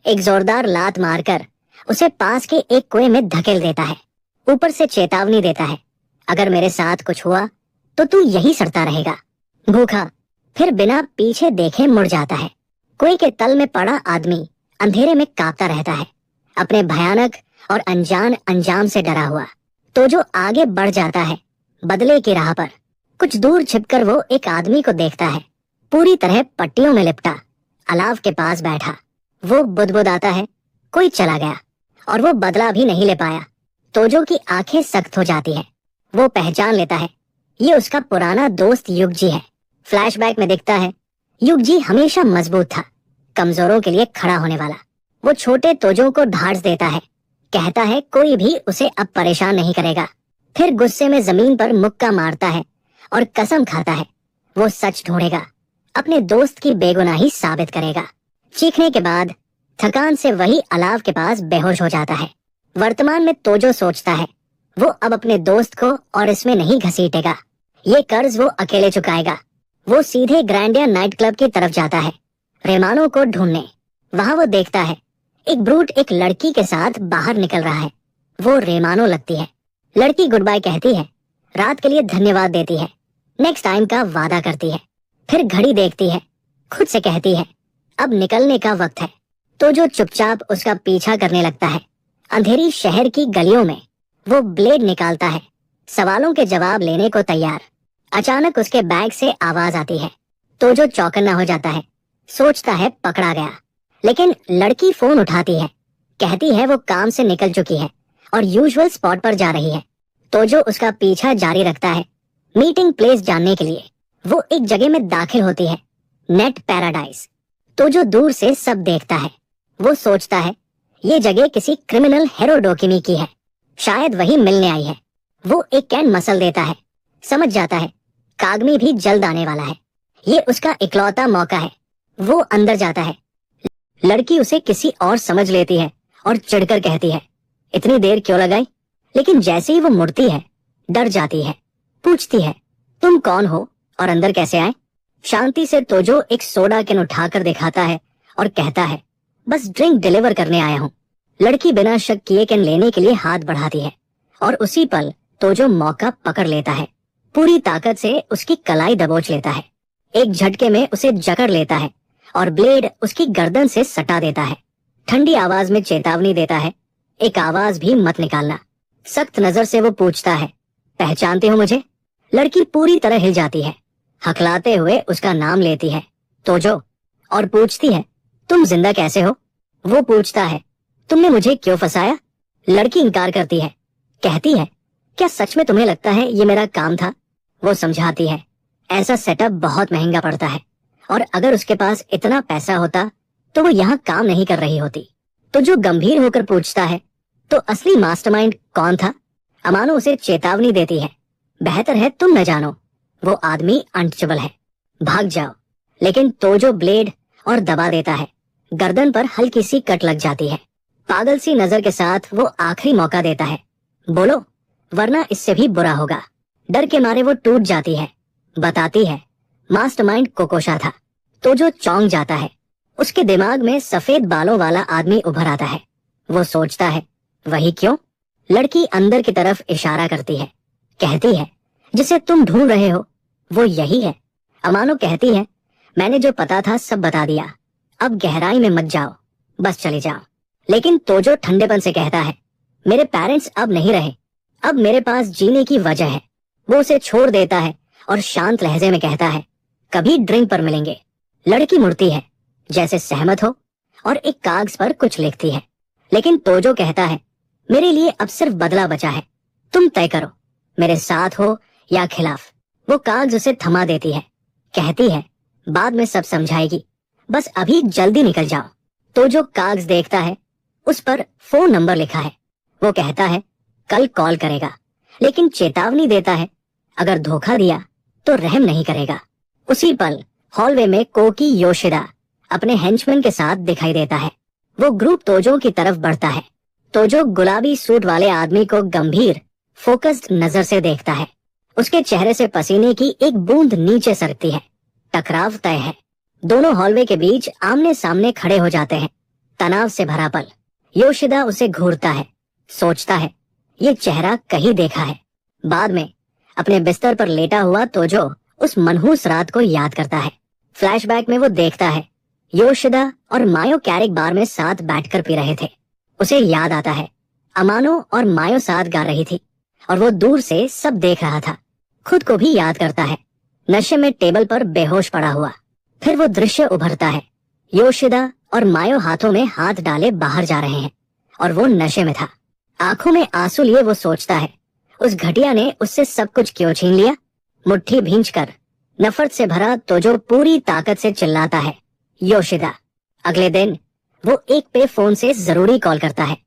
एक जोरदार लात मारकर उसे पास के एक कुएं में धकेल देता है। ऊपर से चेतावनी देता है, अगर मेरे साथ कुछ हुआ तो तू यही सड़ता रहेगा। भूखा फिर बिना पीछे देखे मुड़ जाता है। कुएं के तल में पड़ा आदमी अंधेरे में कांपता रहता है, अपने भयानक और अनजान अंजाम से डरा हुआ। तो जो आगे बढ़ जाता है बदले की राह पर। कुछ दूर छिपकर वो एक आदमी को देखता है, पूरी तरह पट्टियों में लिपटा, अलाव के पास बैठा। वो बुदबुदाता है, कोई चला गया, और वो बदला भी नहीं ले पाया। तोजो की आंखें सख्त हो जाती है। वो पहचान लेता है, ये उसका पुराना दोस्त युगजी है। फ्लैशबैक में दिखता है, युगजी हमेशा मजबूत था, कमजोरों के लिए खड़ा होने वाला। वो छोटे तोजो को ढांढस देता है, कहता है कोई भी उसे अब परेशान नहीं करेगा। फिर गुस्से में जमीन पर मुक्का मारता है और कसम खाता है वो सच ढूंढेगा, अपने दोस्त की बेगुनाही साबित करेगा। चीखने के बाद थकान से वही अलाव के पास बेहोश हो जाता है। वर्तमान में तोजो सोचता है वो अब अपने दोस्त को और इसमें नहीं घसीटेगा, ये कर्ज वो अकेले चुकाएगा। वो सीधे ग्रैंडिया नाइट क्लब की तरफ जाता है, रेमानो को ढूंढने। वहां वो देखता है एक ब्रूट एक लड़की के साथ बाहर निकल रहा है। वो रेमानो लगती है। लड़की गुड बाय कहती है, रात के लिए धन्यवाद देती है, नेक्स्ट टाइम का वादा करती है। फिर घड़ी देखती है, खुद से कहती है अब निकलने का वक्त है। तो जो चुपचाप उसका पीछा करने लगता है। अंधेरी शहर की गलियों में वो ब्लेड निकालता है, सवालों के जवाब लेने को तैयार। अचानक उसके बैग से आवाज आती है। तो जो चौकन्ना हो जाता है, सोचता है पकड़ा गया, लेकिन लड़की फोन उठाती है, कहती है वो काम से निकल चुकी है और यूजुअल स्पॉट पर जा रही है। तो जो उसका पीछा जारी रखता है मीटिंग प्लेस जानने के लिए। वो एक जगह में दाखिल होती है, नेट पैराडाइज। तो जो दूर से सब देखता है। वो सोचता है ये जगह किसी क्रिमिनल हेरोडोकिनी की है, शायद वही मिलने आई है। वो एक कैन मसल देता है, समझ जाता है कागमी भी जल्द आने वाला है, ये उसका इकलौता मौका है। वो अंदर जाता है। लड़की उसे किसी और समझ लेती है और चिढ़कर कहती है, इतनी देर क्यों लगाई? लेकिन जैसे ही वो मुड़ती है डर जाती है, पूछती है तुम कौन हो और अंदर कैसे आए? शांति से तोजो एक सोडा कैन उठाकर दिखाता है और कहता है बस ड्रिंक डिलीवर करने आया हूँ। लड़की बिना शक किए कैन लेने के लिए हाथ बढ़ाती है और उसी पल तोजो मौका पकड़ लेता है, पूरी ताकत से उसकी कलाई दबोच लेता है। एक झटके में उसे जकड़ लेता है और ब्लेड उसकी गर्दन से सटा देता है। ठंडी आवाज में चेतावनी देता है, एक आवाज भी मत निकालना। सख्त नजर से वो पूछता है, पहचानते हो मुझे? लड़की पूरी तरह हिल जाती है, हकलाते हुए उसका नाम लेती है, तोजो, और पूछती है तुम जिंदा कैसे हो? वो पूछता है तुमने मुझे क्यों फंसाया? लड़की इनकार करती है, कहती है क्या सच में तुम्हें लगता है ये मेरा काम था? वो समझाती है ऐसा सेटअप बहुत महंगा पड़ता है और अगर उसके पास इतना पैसा होता तो वो यहाँ काम नहीं कर रही होती। तो जो गंभीर होकर पूछता है तो असली मास्टरमाइंड कौन था? अमानो उसे चेतावनी देती है, बेहतर है तुम न जानो, वो आदमी अनटचेबल है, भाग जाओ। लेकिन तोजो ब्लेड और दबा देता है, गर्दन पर हल्की सी कट लग जाती है। पागल सी नजर के साथ वो आखिरी मौका देता है, बोलो वरना इससे भी बुरा होगा। डर के मारे वो टूट जाती है, बताती है मास्टरमाइंड कोकोशा था। तोजो चौंक जाता है, उसके दिमाग में सफेद बालों वाला आदमी उभर आता है। वो सोचता है वही क्यों? लड़की अंदर की तरफ इशारा करती है, कहती है जिसे तुम ढूंढ रहे हो वो यही है। अमानो कहती है मैंने जो पता था सब बता दिया, अब गहराई में मत जाओ, बस चले जाओ। लेकिन तोजो ठंडेपन से कहता है मेरे पेरेंट्स अब नहीं रहे, अब मेरे पास जीने की वजह है। वो उसे छोड़ देता है और शांत लहजे में कहता है कभी ड्रिंक पर मिलेंगे। लड़की मुड़ती है जैसे सहमत हो और एक कागज पर कुछ लिखती है, लेकिन तोजो कहता है मेरे लिए अब सिर्फ बदला बचा है, तुम तय करो मेरे साथ हो या खिलाफ। वो कागज उसे थमा देती है, कहती है बाद में सब समझाएगी, बस अभी जल्दी निकल जाओ। तो जो कागज देखता है उस पर फोन नंबर लिखा है। वो कहता है कल कॉल करेगा, लेकिन चेतावनी देता है अगर धोखा दिया तो रहम नहीं करेगा। उसी पल हॉलवे में कोकी योशिदा अपने हेंचमैन के साथ दिखाई देता है। वो ग्रुप तोजो की तरफ बढ़ता है, तोजो गुलाबी सूट वाले आदमी को गंभीर फोकस्ड नजर से देखता है। उसके चेहरे से पसीने की एक बूंद नीचे सरकती है। टकराव तय है। दोनों हॉलवे के बीच आमने सामने खड़े हो जाते हैं। तनाव से भरा पल। योशिदा उसे घूरता है, सोचता है ये चेहरा कहीं देखा है। बाद में अपने बिस्तर पर लेटा हुआ तोजो उस मनहूस रात को याद करता है। फ्लैशबैक में वो देखता है योशिदा और मायो कैरिक बार में साथ बैठकर पी रहे थे। उसे याद आता है अमानो और मायो साथ गा रही थी और वो दूर से सब देख रहा था। खुद को भी याद करता है, नशे में टेबल पर बेहोश पड़ा हुआ। फिर वो दृश्य उभरता है, योशिदा और मायो हाथों में हाथ डाले बाहर जा रहे हैं और वो नशे में था। आंखों में आंसू लिए वो सोचता है उस घटिया ने उससे सब कुछ क्यों छीन लिया। मुट्ठी भींचकर नफरत से भरा तोजो पूरी ताकत से चिल्लाता है योशिदा। अगले दिन वो एक पे फोन से जरूरी कॉल करता है।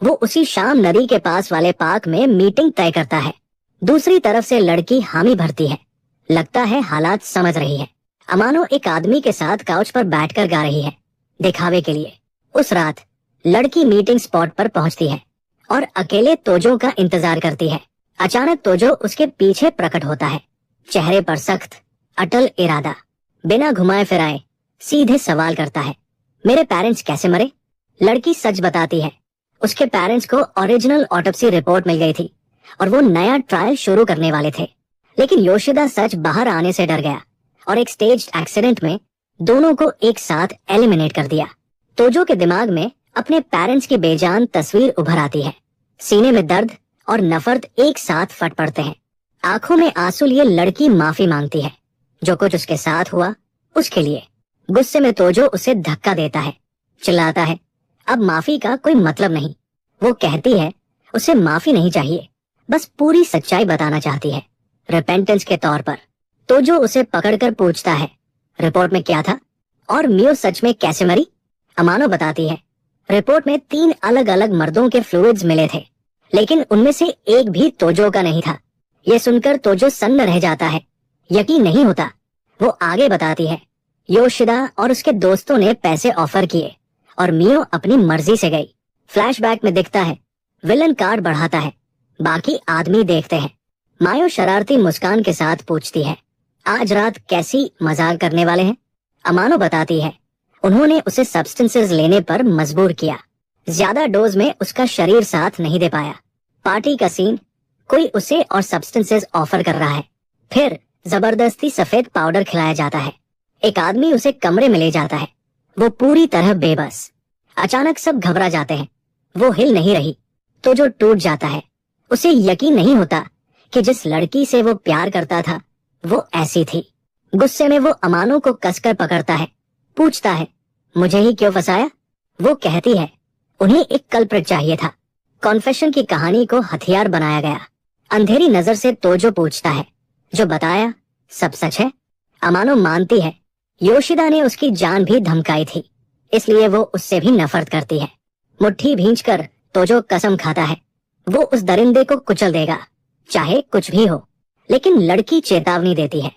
वो उसी शाम नदी के पास वाले पार्क में मीटिंग तय करता है। दूसरी तरफ से लड़की हामी भरती है। लगता है हालात समझ रही है। अमानो एक आदमी के साथ काउच पर बैठकर गा रही है, दिखावे के लिए। उस रात लड़की मीटिंग स्पॉट पर पहुंचती है और अकेले तोजो का इंतजार करती है। अचानक तोजो उसके पीछे प्रकट होता है, चेहरे पर सख्त अटल इरादा। बिना घुमाए फिराए सीधे सवाल करता है, मेरे पेरेंट्स कैसे मरे? लड़की सच बताती है। उसके पेरेंट्स को ओरिजिनल ऑटोप्सी रिपोर्ट मिल गई थी और वो नया ट्रायल शुरू करने वाले थे। लेकिन योशिदा सच बाहर आने से डर गया और एक स्टेज्ड एक्सीडेंट में दोनों को एक साथ एलिमिनेट कर दिया। तोजो के दिमाग में अपने पेरेंट्स की बेजान तस्वीर उभर आती है। सीने में दर्द और नफरत एक साथ फट पड़ते हैं। आंखों में आंसू लिए लड़की माफी मांगती है, जो कुछ उसके साथ हुआ उसके लिए। गुस्से में तोजो उसे धक्का देता है, चिल्लाता है, अब माफी का कोई मतलब नहीं। वो कहती है उसे माफी नहीं चाहिए, बस पूरी सच्चाई बताना चाहती है, रिपेंटेंस के तौर पर। तोजो उसे पकड़कर पूछता है, रिपोर्ट में क्या था और मियो सच में कैसे मरी? अमानो बताती है, रिपोर्ट में 3 अलग अलग मर्दों के फ्लूइड्स मिले थे, लेकिन उनमें से एक भी तोजो का नहीं था। ये सुनकर तोजो सन्न रह जाता है, यकीन नहीं होता। वो आगे बताती है, योशिदा और उसके दोस्तों ने पैसे ऑफर किए और मियो अपनी मर्जी से गई। फ्लैशबैक में दिखता है विलन कार्ड बढ़ाता है, बाकी आदमी देखते हैं। मायो शरारती मुस्कान के साथ पूछती है, आज रात कैसी मजाक करने वाले हैं? अमानो बताती है, उन्होंने उसे सब्सटेंसेस लेने पर मजबूर किया। ज्यादा डोज में उसका शरीर साथ नहीं दे पाया। पार्टी का सीन, कोई उसे और सब्सटेंसेस ऑफर कर रहा है। फिर जबरदस्ती सफेद पाउडर खिलाया जाता है। एक आदमी उसे कमरे में ले जाता है, वो पूरी तरह बेबस। अचानक सब घबरा जाते हैं। वो हिल नहीं रही तो जो टूट जाता है। उसे यकीन नहीं होता कि जिस लड़की से वो प्यार करता था वो ऐसी थी। गुस्से में वो अमानो को कसकर पकड़ता है, पूछता है, मुझे ही क्यों फंसाया? वो कहती है, उन्हें एक कल्प्रिट चाहिए था। कॉन्फेशन की कहानी को हथियार बनाया गया। अंधेरी नजर से तोजो पूछता है, जो बताया सब सच है? अमानो मानती है, योशिदा ने उसकी जान भी धमकाई थी, इसलिए वो उससे भी नफरत करती है। मुट्ठी भींचकर तोजो कसम खाता है, वो उस दरिंदे को कुचल देगा, चाहे कुछ भी हो। लेकिन लड़की चेतावनी देती है।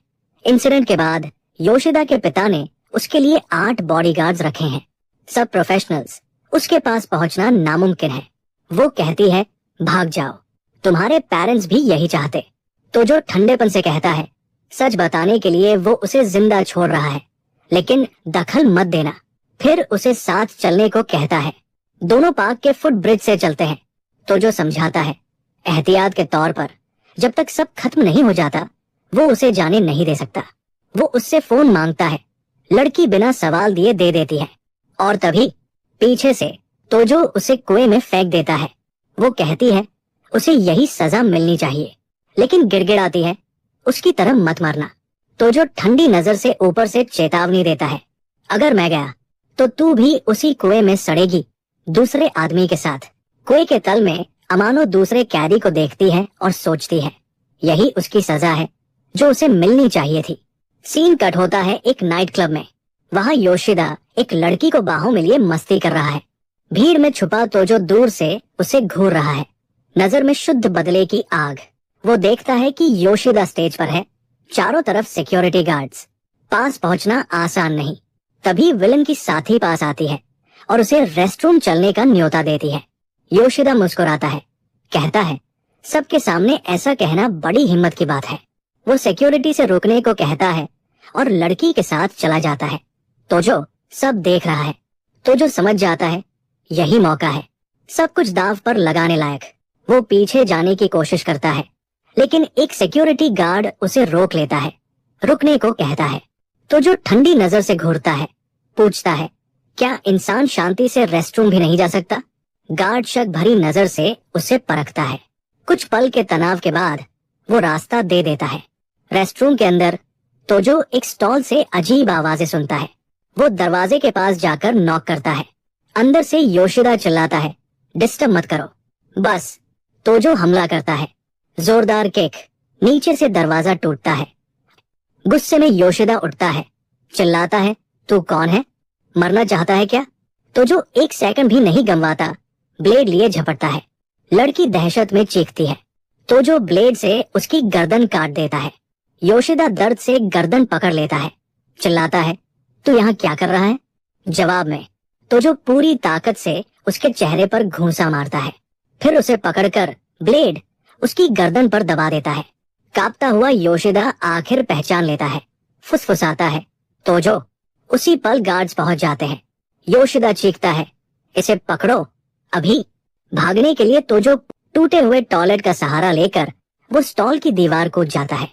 इंसिडेंट के बाद योशिदा के पिता ने उसके लिए 8 बॉडीगार्ड्स रखे हैं, सब प्रोफेशनल्स। उसके पास पहुंचना नामुमकिन है। वो कहती है, भाग जाओ, तुम्हारे पेरेंट्स भी यही चाहते। तो जो ठंडेपन से कहता है, सच बताने के लिए वो उसे जिंदा छोड़ रहा है, लेकिन दखल मत देना। फिर उसे साथ चलने को कहता है। दोनों पार्क के फुट ब्रिज से चलते हैं। तो जो समझाता है, एहतियात के तौर पर, जब तक सब खत्म नहीं हो जाता वो उसे जाने नहीं दे सकता। वो उससे फोन मांगता है, लड़की बिना सवाल दिए दे देती है और तभी पीछे से तोजो उसे कुएं में फेंक देता है। वो कहती है उसे यही सजा मिलनी चाहिए, लेकिन गिड़गिड़ाती है, उसकी तरह मत मरना। तोजो ठंडी नजर से ऊपर से चेतावनी देता है, अगर मैं गया तो तू भी उसी कुएं में सड़ेगी, दूसरे आदमी के साथ। कुएं के तल में अमानो दूसरे कैदी को देखती है और सोचती है, यही उसकी सजा है जो उसे मिलनी चाहिए थी। सीन कट होता है एक नाइट क्लब में। वहाँ योशिदा एक लड़की को बाहों में लिए मस्ती कर रहा है। भीड़ में छुपा तोजो दूर से उसे घूर रहा है, नजर में शुद्ध बदले की आग। वो देखता है कि योशिदा स्टेज पर है, चारों तरफ सिक्योरिटी गार्ड्स। पास पहुंचना आसान नहीं। तभी विलन की साथी पास आती है और उसे रेस्टरूम चलने का न्योता देती है। योशिदा मुस्कुराता है, कहता है, सबके सामने ऐसा कहना बड़ी हिम्मत की बात है। वो सिक्योरिटी से रुकने को कहता है और लड़की के साथ चला जाता है। तोजो सब देख रहा है। तोजो समझ जाता है यही मौका है, सब कुछ दांव पर लगाने लायक। वो पीछे जाने की कोशिश करता है, लेकिन एक सिक्योरिटी गार्ड उसे रोक लेता है, रुकने को कहता है। तोजो ठंडी नजर से घूरता है, पूछता है, क्या इंसान शांति से रेस्टरूम भी नहीं जा सकता? गार्ड शक भरी नजर से उसे परखता है। कुछ पल के तनाव के बाद वो रास्ता दे देता है। रेस्टरूम के अंदर तोजो एक स्टॉल से अजीब आवाजें सुनता है। वो दरवाजे के पास जाकर नॉक करता है। अंदर से योशिदा चिल्लाता है, डिस्टर्ब मत करो। बस तोजो हमला करता है, जोरदार किक, नीचे से दरवाजा टूटता है। गुस्से में योशिदा उठता है, चिल्लाता है, तू कौन है? मरना चाहता है क्या? तोजो एक सेकंड भी नहीं गंवाता, ब्लेड लिए झपटता है। लड़की दहशत में चीखती है। तोजो ब्लेड से उसकी गर्दन काट देता है। योशिदा दर्द से गर्दन पकड़ लेता है, चिल्लाता है, तू यहाँ क्या कर रहा है? जवाब में तोजो पूरी ताकत से उसके चेहरे पर घूंसा मारता है, फिर उसे पकड़कर ब्लेड उसकी गर्दन पर दबा देता है। कांपता हुआ योशिदा आखिर पहचान लेता है, फुसफुसाता है, तोजो। उसी पल गार्ड्स पहुंच जाते हैं। योशिदा चीखता है, इसे पकड़ो अभी। भागने के लिए तोजो टूटे हुए टॉयलेट का सहारा लेकर वो स्टॉल की दीवार कूद जाता है।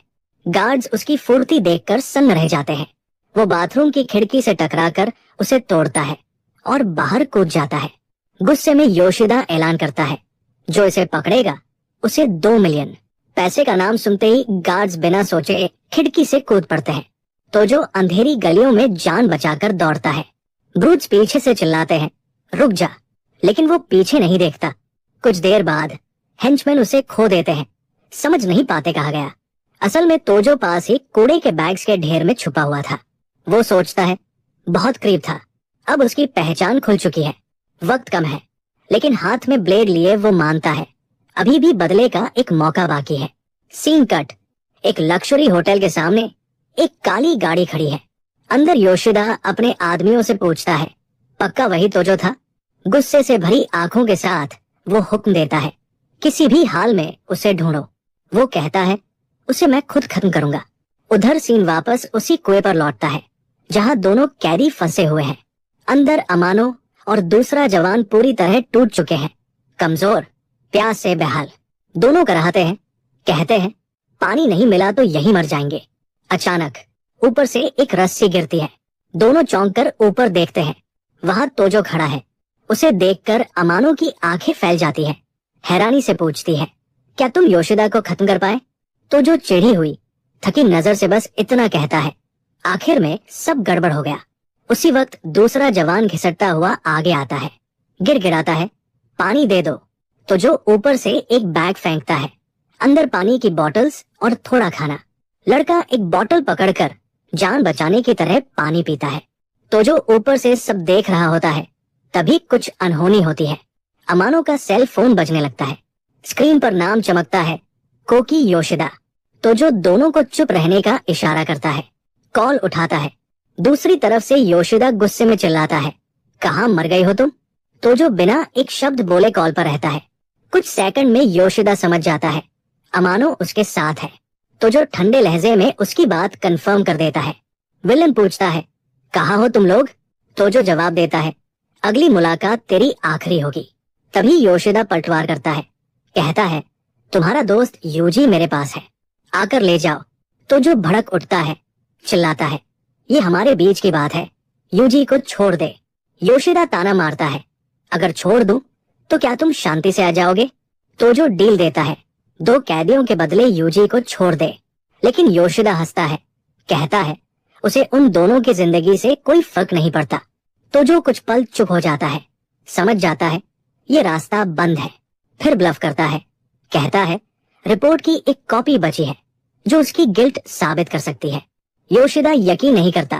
गार्ड्स उसकी फुर्ती देखकर सन्न रह जाते हैं। वो बाथरूम की खिड़की से टकराकर उसे तोड़ता है और बाहर कूद जाता है। गुस्से में योशिदा ऐलान करता है, जो इसे पकड़ेगा उसे 2 मिलियन। पैसे का नाम सुनते ही गार्ड्स बिना सोचे खिड़की से कूद पड़ते हैं। तो जो अंधेरी गलियों में जान बचाकर दौड़ता है। ब्रूट्स पीछे से चिल्लाते हैं, रुक जा, लेकिन वो पीछे नहीं देखता। कुछ देर बाद हेंचमैन उसे खो देते हैं, समझ नहीं पाते कहाँ गया। असल में तोजो पास ही कूड़े के बैग्स के ढेर में छुपा हुआ था। वो सोचता है बहुत करीब था, अब उसकी पहचान खुल चुकी है। वक्त कम है, लेकिन हाथ में ब्लेड लिए वो मानता है अभी भी बदले का एक मौका बाकी है। सीन कट, एक लग्जरी होटल के सामने एक काली गाड़ी खड़ी है। अंदर योशिदा अपने आदमियों से पूछता है, पक्का वही तोजो था? गुस्से से भरी आंखों के साथ वो हुक्म देता है, किसी भी हाल में उसे ढूंढो। वो कहता है, उसे मैं खुद खत्म करूंगा। उधर सीन वापस उसी कुएं पर लौटता है जहां दोनों कैदी फंसे हुए हैं। अंदर अमानो और दूसरा जवान पूरी तरह टूट चुके हैं, कमजोर, प्यास से बेहाल। दोनों कराहते हैं, कहते हैं पानी नहीं मिला तो यहीं मर जाएंगे। अचानक ऊपर से एक रस्सी गिरती है। दोनों चौंक कर ऊपर देखते हैं। वहां तोजो खड़ा है। उसे देखकर अमानो की आंखें फैल जाती हैं। हैरानी से पूछती है, क्या तुम योशिदा को खत्म कर पाए? तोजो चिढ़ी हुई थकी नजर से बस इतना कहता है, आखिर में सब गड़बड़ हो गया। उसी वक्त दूसरा जवान घिसटता हुआ आगे आता है, गिड़गिड़ाता है, पानी दे दो। तो जो ऊपर से एक बैग फेंकता है, अंदर पानी की बॉटल्स और थोड़ा खाना। लड़का एक बॉटल पकड़कर जान बचाने की तरह पानी पीता है। तो जो ऊपर से सब देख रहा होता है, तभी कुछ अनहोनी होती है। अमानो का सेल फोन बजने लगता है। स्क्रीन पर नाम चमकता है, कोकी योशिदा। तो जो दोनों को चुप रहने का इशारा करता है। कॉल उठाता है। दूसरी तरफ से योशिदा गुस्से में चिल्लाता है, कहाँ मर गई हो तुम? तो जो बिना एक शब्द बोले कॉल पर रहता है। कुछ सेकंड में योशिदा समझ जाता है अमानो उसके साथ है। तो जो ठंडे लहजे में उसकी बात कंफर्म कर देता है। विलन पूछता है, कहाँ हो तुम लोग? तो जो जवाब देता है, अगली मुलाकात तेरी आखिरी होगी। तभी योशिदा पलटवार करता है, कहता है, तुम्हारा दोस्त यूजी मेरे पास है, आकर ले जाओ। तो जो भड़क उठता है, चिल्लाता है, ये हमारे बीच की बात है, यूजी को छोड़ दे। योशिदा ताना मारता है, अगर छोड़ दूं तो क्या तुम शांति से आ जाओगे? तो जो डील देता है, 2 कैदियों के बदले यूजी को छोड़ दे। लेकिन योशिदा हंसता है, कहता है उसे उन दोनों की जिंदगी से कोई फर्क नहीं पड़ता। तो जो कुछ पल चुप हो जाता है, समझ जाता है ये रास्ता बंद है। फिर ब्लफ करता है, कहता है रिपोर्ट की एक कॉपी बची है जो उसकी गिल्ट साबित कर सकती है। योशिदा यकीन नहीं करता,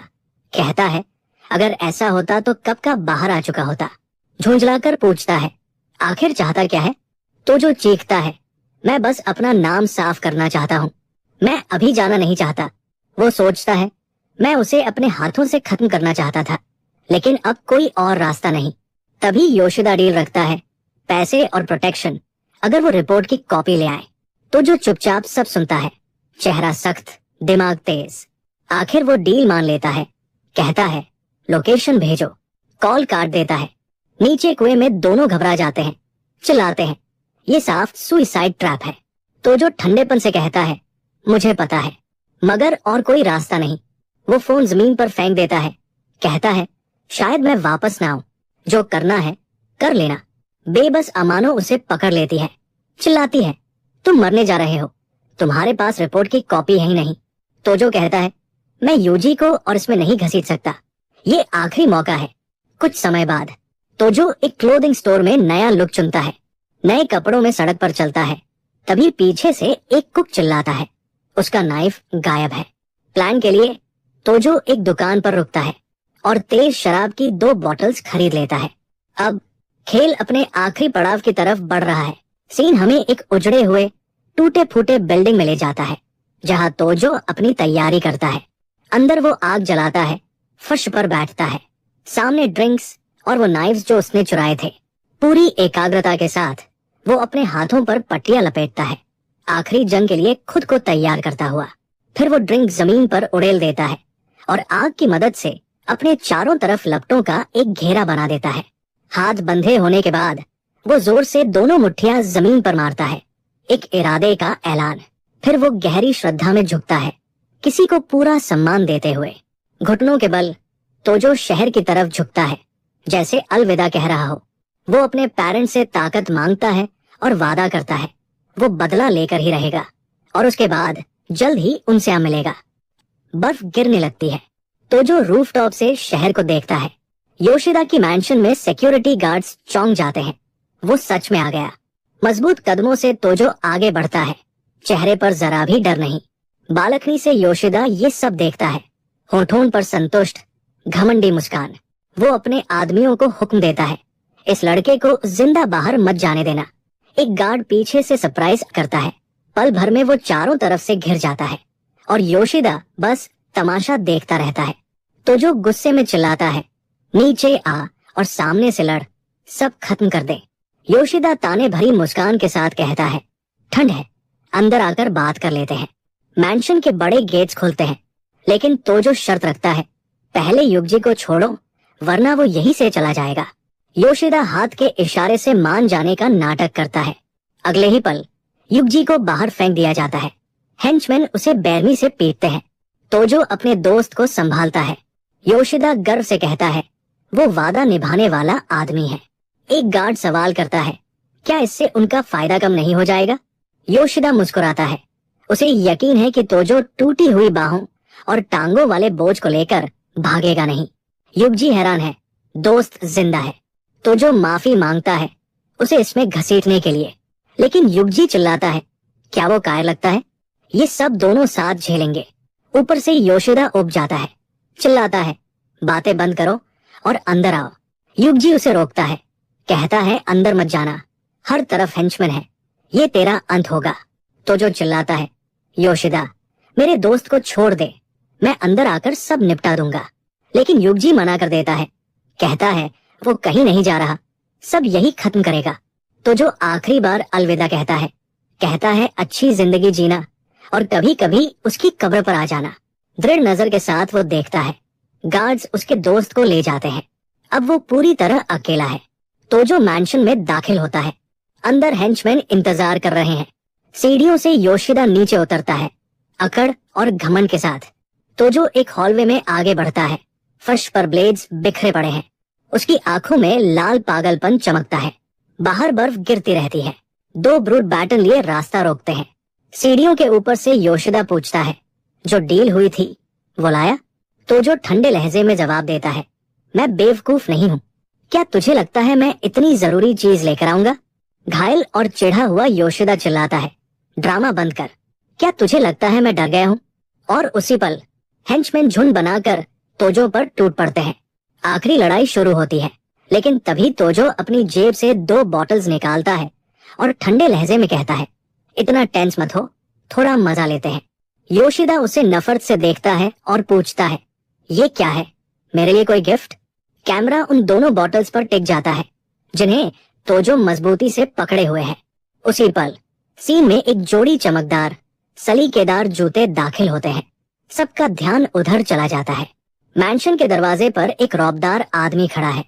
कहता है अगर ऐसा होता तो कब का बाहर आ चुका होता। झुंझलाकर पूछता है, आखिर चाहता क्या है? तो जो चीखता है, मैं बस अपना नाम साफ करना चाहता हूँ, मैं अभी जाना नहीं चाहता। वो सोचता है, मैं उसे अपने हाथों से खत्म करना चाहता था, लेकिन अब कोई और रास्ता नहीं। तभी योशिदा डील रखता है, पैसे और प्रोटेक्शन अगर वो रिपोर्ट की कॉपी ले आए। तो जो चुपचाप सब सुनता है, चेहरा सख्त, दिमाग तेज। आखिर वो डील मान लेता है, कहता है लोकेशन भेजो, कॉल काट देता है। नीचे कुएं में दोनों घबरा जाते हैं, चिल्लाते हैं, ये साफ सुइसाइड ट्रैप है। तो जो ठंडेपन से कहता है मुझे पता है, मगर और कोई रास्ता नहीं। वो फोन जमीन पर फेंक देता है, कहता है शायद मैं वापस ना आऊं, जो करना है कर लेना। बेबस अमानो उसे पकड़ लेती है, चिल्लाती है तुम मरने जा रहे हो, तुम्हारे पास रिपोर्ट की कॉपी है ही नहीं। तो जो कहता है मैं यूजी को और इसमें नहीं घसीट सकता, ये आखिरी मौका है। कुछ समय बाद तो जो एक क्लोथिंग स्टोर में नया लुक चुनता है, नए कपड़ों में सड़क पर चलता है। तभी पीछे से एक कुक चिल्लाता है, उसका नाइफ गायब है। प्लान के लिए तो जो एक दुकान पर रुकता है और तेज शराब की 2 बॉटल्स खरीद लेता है। अब खेल अपने आखिरी पड़ाव की तरफ बढ़ रहा है। सीन हमें एक उजड़े हुए टूटे फूटे बिल्डिंग में ले जाता है, जहां तोजो अपनी तैयारी करता है। अंदर वो आग जलाता है, फर्श पर बैठता है, सामने ड्रिंक्स और वो नाइफ्स जो उसने चुराए थे। पूरी एकाग्रता के साथ वो अपने हाथों पर पट्टियां लपेटता है, आखिरी जंग के लिए खुद को तैयार करता हुआ। फिर वो ड्रिंक जमीन पर उड़ेल देता है और आग की मदद से अपने चारों तरफ लपटों का एक घेरा बना देता है। हाथ बंधे होने के बाद वो जोर से दोनों मुट्ठियां जमीन पर मारता है, एक इरादे का ऐलान। फिर वो गहरी श्रद्धा में झुकता है, किसी को पूरा सम्मान देते हुए। घुटनों के बल तोजो शहर की तरफ झुकता है, जैसे अलविदा कह रहा हो। वो अपने पेरेंट्स से ताकत मांगता है और वादा करता है वो बदला लेकर ही रहेगा और उसके बाद जल्द ही उनसे आ मिलेगा। बर्फ गिरने लगती है। तोजो रूफटॉप से शहर को देखता है। योशिदा की मैंशन में सिक्योरिटी गार्ड्स चौंक जाते हैं। वो सच में आ गया। मजबूत कदमों से तोजो आगे बढ़ता है, चेहरे पर जरा भी डर नहीं। बालकनी से योशिदा ये सब देखता है, होठों पर संतुष्ट घमंडी मुस्कान। वो अपने आदमियों को हुक्म देता है, इस लड़के को जिंदा बाहर मत जाने देना। एक गार्ड पीछे से सरप्राइज करता है। पल भर में वो चारों तरफ से घिर जाता है और योशिदा बस तमाशा देखता रहता है। तो जो गुस्से में चिल्लाता है, नीचे आ और सामने से लड़, सब खत्म कर दे। योशिदा ताने भरी मुस्कान के साथ कहता है, ठंड है, अंदर आकर बात कर लेते हैं। मैंशन के बड़े गेट्स खुलते हैं, लेकिन तोजो शर्त रखता है, पहले युगजी को छोड़ो वरना वो यहीं से चला जाएगा। योशिदा हाथ के इशारे से मान जाने का नाटक करता है। अगले ही पल युगजी को बाहर फेंक दिया जाता है। हेंचमैन उसे बेरमी से पीटते हैं। तोजो अपने दोस्त को संभालता है। योशिदा गर्व से कहता है, वो वादा निभाने वाला आदमी है। एक गार्ड सवाल करता है, क्या इससे उनका फायदा कम नहीं हो जाएगा? योशिदा मुस्कुराता है। उसे यकीन है कि तोजो टूटी हुई बाहों और टांगों वाले बोझ को लेकर भागेगा नहीं। युगजी हैरान है, दोस्त जिंदा है। तोजो माफी मांगता है उसे इसमें घसीटने के लिए, लेकिन युगजी चिल्लाता है, क्या वो कायर लगता है? ये सब दोनों साथ झेलेंगे। ऊपर से योशिदा उब जाता है, चिल्लाता है, बातें बंद करो और अंदर आओ। युगजी उसे रोकता है, कहता है अंदर मत जाना, हर तरफ हेंचमैन है, ये तेरा अंत होगा। तो जो चिल्लाता है, योशिदा मेरे दोस्त को छोड़ दे, मैं अंदर आकर सब निपटा दूंगा। लेकिन युगजी मना कर देता है, कहता है वो कहीं नहीं जा रहा, सब यही खत्म करेगा। तो जो आखिरी बार अलविदा कहता है अच्छी जिंदगी जीना और कभी कभी उसकी कब्र पर आ जाना। दृढ़ नजर के साथ वो देखता है, गार्ड्स उसके दोस्त को ले जाते हैं। अब वो पूरी तरह अकेला है। तो जो मैंशन में दाखिल होता है, अंदर हेंचमैन इंतजार कर रहे हैं। सीढ़ियों से योशिदा नीचे उतरता है, अकड़ और घमंड के साथ। तो जो एक हॉलवे में आगे बढ़ता है, फर्श पर ब्लेड्स बिखरे पड़े हैं। उसकी आंखों में लाल पागलपन चमकता है। बाहर बर्फ गिरती रहती है। 2 ब्रूट बैटन लिए रास्ता रोकते हैं। सीढ़ियों के ऊपर से योशिदा पूछता है, जो डील हुई थी वो लाया? तो जो ठंडे लहजे में जवाब देता है, मैं बेवकूफ नहीं हूँ, क्या तुझे लगता है मैं इतनी जरूरी चीज लेकर आऊंगा? घायल और चिढ़ा हुआ योशिदा चिल्लाता है, ड्रामा बंद कर, क्या तुझे लगता है मैं डर गया हूँ? और उसी पल हेंचमैन झुंड बनाकर तोजो पर टूट पड़ते हैं। आखिरी लड़ाई शुरू होती है, लेकिन तभी तोजो अपनी जेब से 2 बॉटल्स निकालता है और ठंडे लहजे में कहता है, इतना टेंस मत हो, थोड़ा मजा लेते हैं। योशिदा उसे नफरत से देखता है और पूछता है, ये क्या है, मेरे लिए कोई गिफ्ट? कैमरा उन दोनों बॉटल्स पर टिक जाता है, जिन्हें तोजो मजबूती से पकड़े हुए है। उसी पल सीन में एक जोड़ी चमकदार सलीकेदार जूते दाखिल होते हैं। सबका ध्यान उधर चला जाता है। मैंशन के दरवाजे पर एक रौबदार आदमी खड़ा है,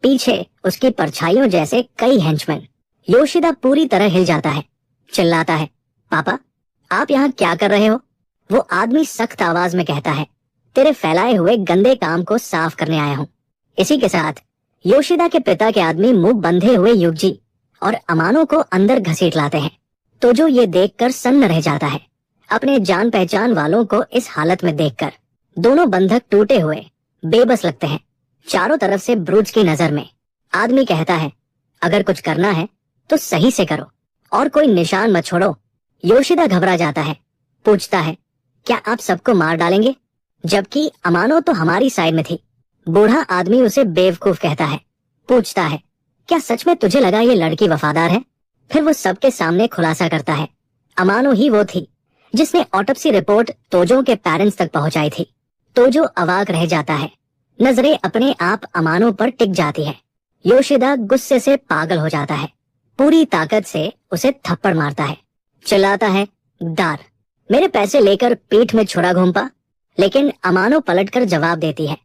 पीछे उसकी परछाइयों जैसे कई हेंचमैन। योशिदा पूरी तरह हिल जाता है, चिल्लाता है, पापा आप यहाँ क्या कर रहे हो? वो आदमी सख्त आवाज में कहता है, तेरे फैलाए हुए गंदे काम को साफ करने आया हूँ। इसी के साथ योशिदा के पिता के आदमी मुंह बंधे हुए युगजी और अमानो को अंदर घसीट लाते हैं। तोजो ये देखकर सन्न रह जाता है। अपने जान पहचान वालों को इस हालत में देखकर दोनों बंधक टूटे हुए बेबस लगते हैं। चारों तरफ से ब्रूज की नजर में आदमी कहता है, अगर कुछ करना है तो सही से करो और कोई निशान मत छोड़ो। योशिदा घबरा जाता है, पूछता है, क्या आप सबको मार डालेंगे? जबकि अमानो तो हमारी साइड में थी। बूढ़ा आदमी उसे बेवकूफ कहता है, पूछता है, क्या सच में तुझे लगा ये लड़की वफादार है? फिर वो सबके सामने खुलासा करता है, अमानो ही वो थी जिसने ऑटोप्सी रिपोर्ट तोजो के पेरेंट्स तक पहुंचाई थी। तोजो अवाक रह जाता है, नजरें अपने आप अमानो पर टिक जाती है। योशिदा गुस्से से पागल हो जाता है, पूरी ताकत से उसे थप्पड़ मारता है, चिल्लाता है, दार मेरे पैसे लेकर पीठ में छुरा घूमपा। लेकिन अमानो पलटकर जवाब देती है,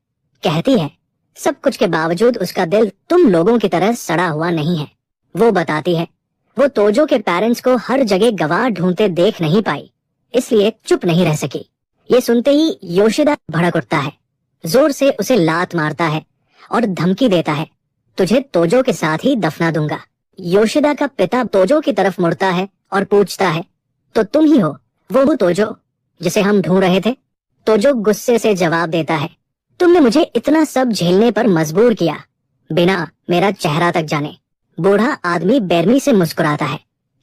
कहती है, सब कुछ के बावजूद उसका दिल तुम लोगों की तरह सड़ा हुआ नहीं है। वो बताती है, वो तोजो के पेरेंट्स को हर जगह गवाह ढूंढते देख नहीं पाई, इसलिए चुप नहीं रह सकी। ये सुनते ही योशिदा भड़क उठता है, जोर से उसे लात मारता है और धमकी देता है, तुझे तोजो के साथ ही दफना दूंगा। योशिदा का पिता तोजो की तरफ मुड़ता है और पूछता है, तो तुम ही हो वो तोजो जिसे हम ढूंढ रहे थे? तोजो गुस्से से जवाब देता है, तुमने मुझे इतना सब झेलने पर मजबूर किया बिना मेरा चेहरा तक जाने। बूढ़ा आदमी बेरमी से मुस्कुराता है,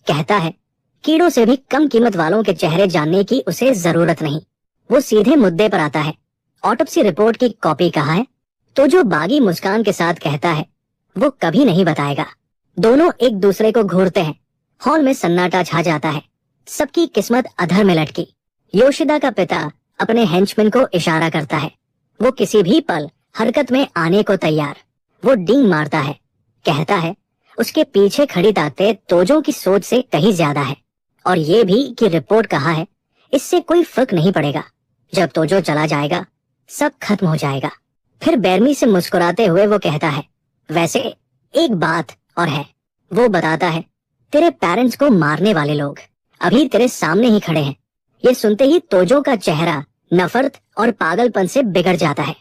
कहता है, कीड़ों से भी कम कीमत वालों के चेहरे जानने की उसे जरूरत नहीं। वो सीधे मुद्दे पर आता है, ऑटोप्सी रिपोर्ट की कॉपी कहाँ है? तोजो बागी मुस्कान के साथ कहता है, वो कभी नहीं बताएगा। दोनों एक दूसरे को घूरते हैं। हॉल में सन्नाटा छा जाता है, सबकी किस्मत अधर में लटकी। योशिदा का पिता अपने हेंचमैन को इशारा करता है, वो किसी भी पल हरकत में आने को तैयार। वो डींग मारता है, कहता है, उसके पीछे खड़ी ताकतें तोजो की सोच से कहीं ज्यादा है, और ये भी कि रिपोर्ट कहाँ है इससे कोई फर्क नहीं पड़ेगा। जब तोजो चला जाएगा सब खत्म हो जाएगा। फिर बेरमी से मुस्कुराते हुए वो कहता है, वैसे एक बात और है। वो बताता है, तेरे पेरेंट्स को मारने वाले लोग अभी तेरे सामने ही खड़े हैं। ये सुनते ही तोजो का चेहरा नफरत और पागलपन से बिगड़ जाता है।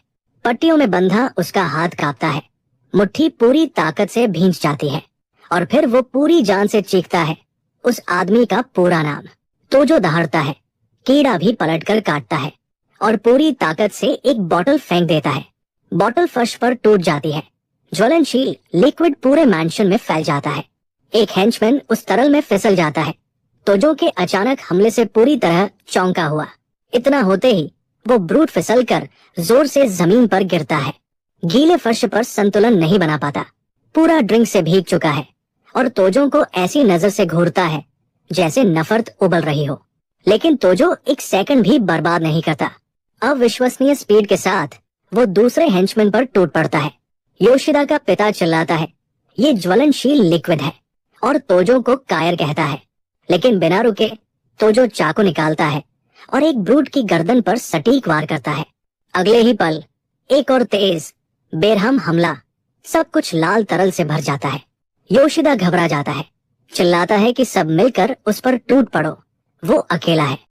पट्टियों में बंधा उसका हाथ कांपता है, मुट्ठी पूरी ताकत से भींच जाती है और फिर वो पूरी जान से चीखता है उस आदमी का पूरा नाम। तोजो दहाड़ता है, कीड़ा भी पलटकर काटता है और पूरी ताकत से एक बोतल फेंक देता है। बोतल फर्श पर टूट जाती है। ज्वलनशील लिक्विड पूरे मैंशन में फैल जाता है। एक हेंचमैन उस तरल में फिसल जाता है। तोजो के अचानक हमले से पूरी तरह चौंका हुआ। इतना होते ही वो ब्रूट फिसलकर जोर से जमीन पर गिरता है। गीले फर्श पर संतुलन नहीं बना पाता, पूरा ड्रिंक से भीग चुका है और तोजो को ऐसी नजर से घूरता है जैसे नफरत उबल रही हो। लेकिन तोजो एक सेकंड भी बर्बाद नहीं करता। अविश्वसनीय स्पीड के साथ वो दूसरे हेंचमैन पर टूट पड़ता है। योशिदा का पिता चिल्लाता है, ये ज्वलनशील लिक्विड है, और तोजो को कायर कहता है। लेकिन बिना रुके तोजो चाकू निकालता है और एक ब्रूट की गर्दन पर सटीक वार करता है। अगले ही पल एक और तेज बेरहम हमला, सब कुछ लाल तरल से भर जाता है। योशिदा घबरा जाता है, चिल्लाता है कि सब मिलकर उस पर टूट पड़ो, वो अकेला है।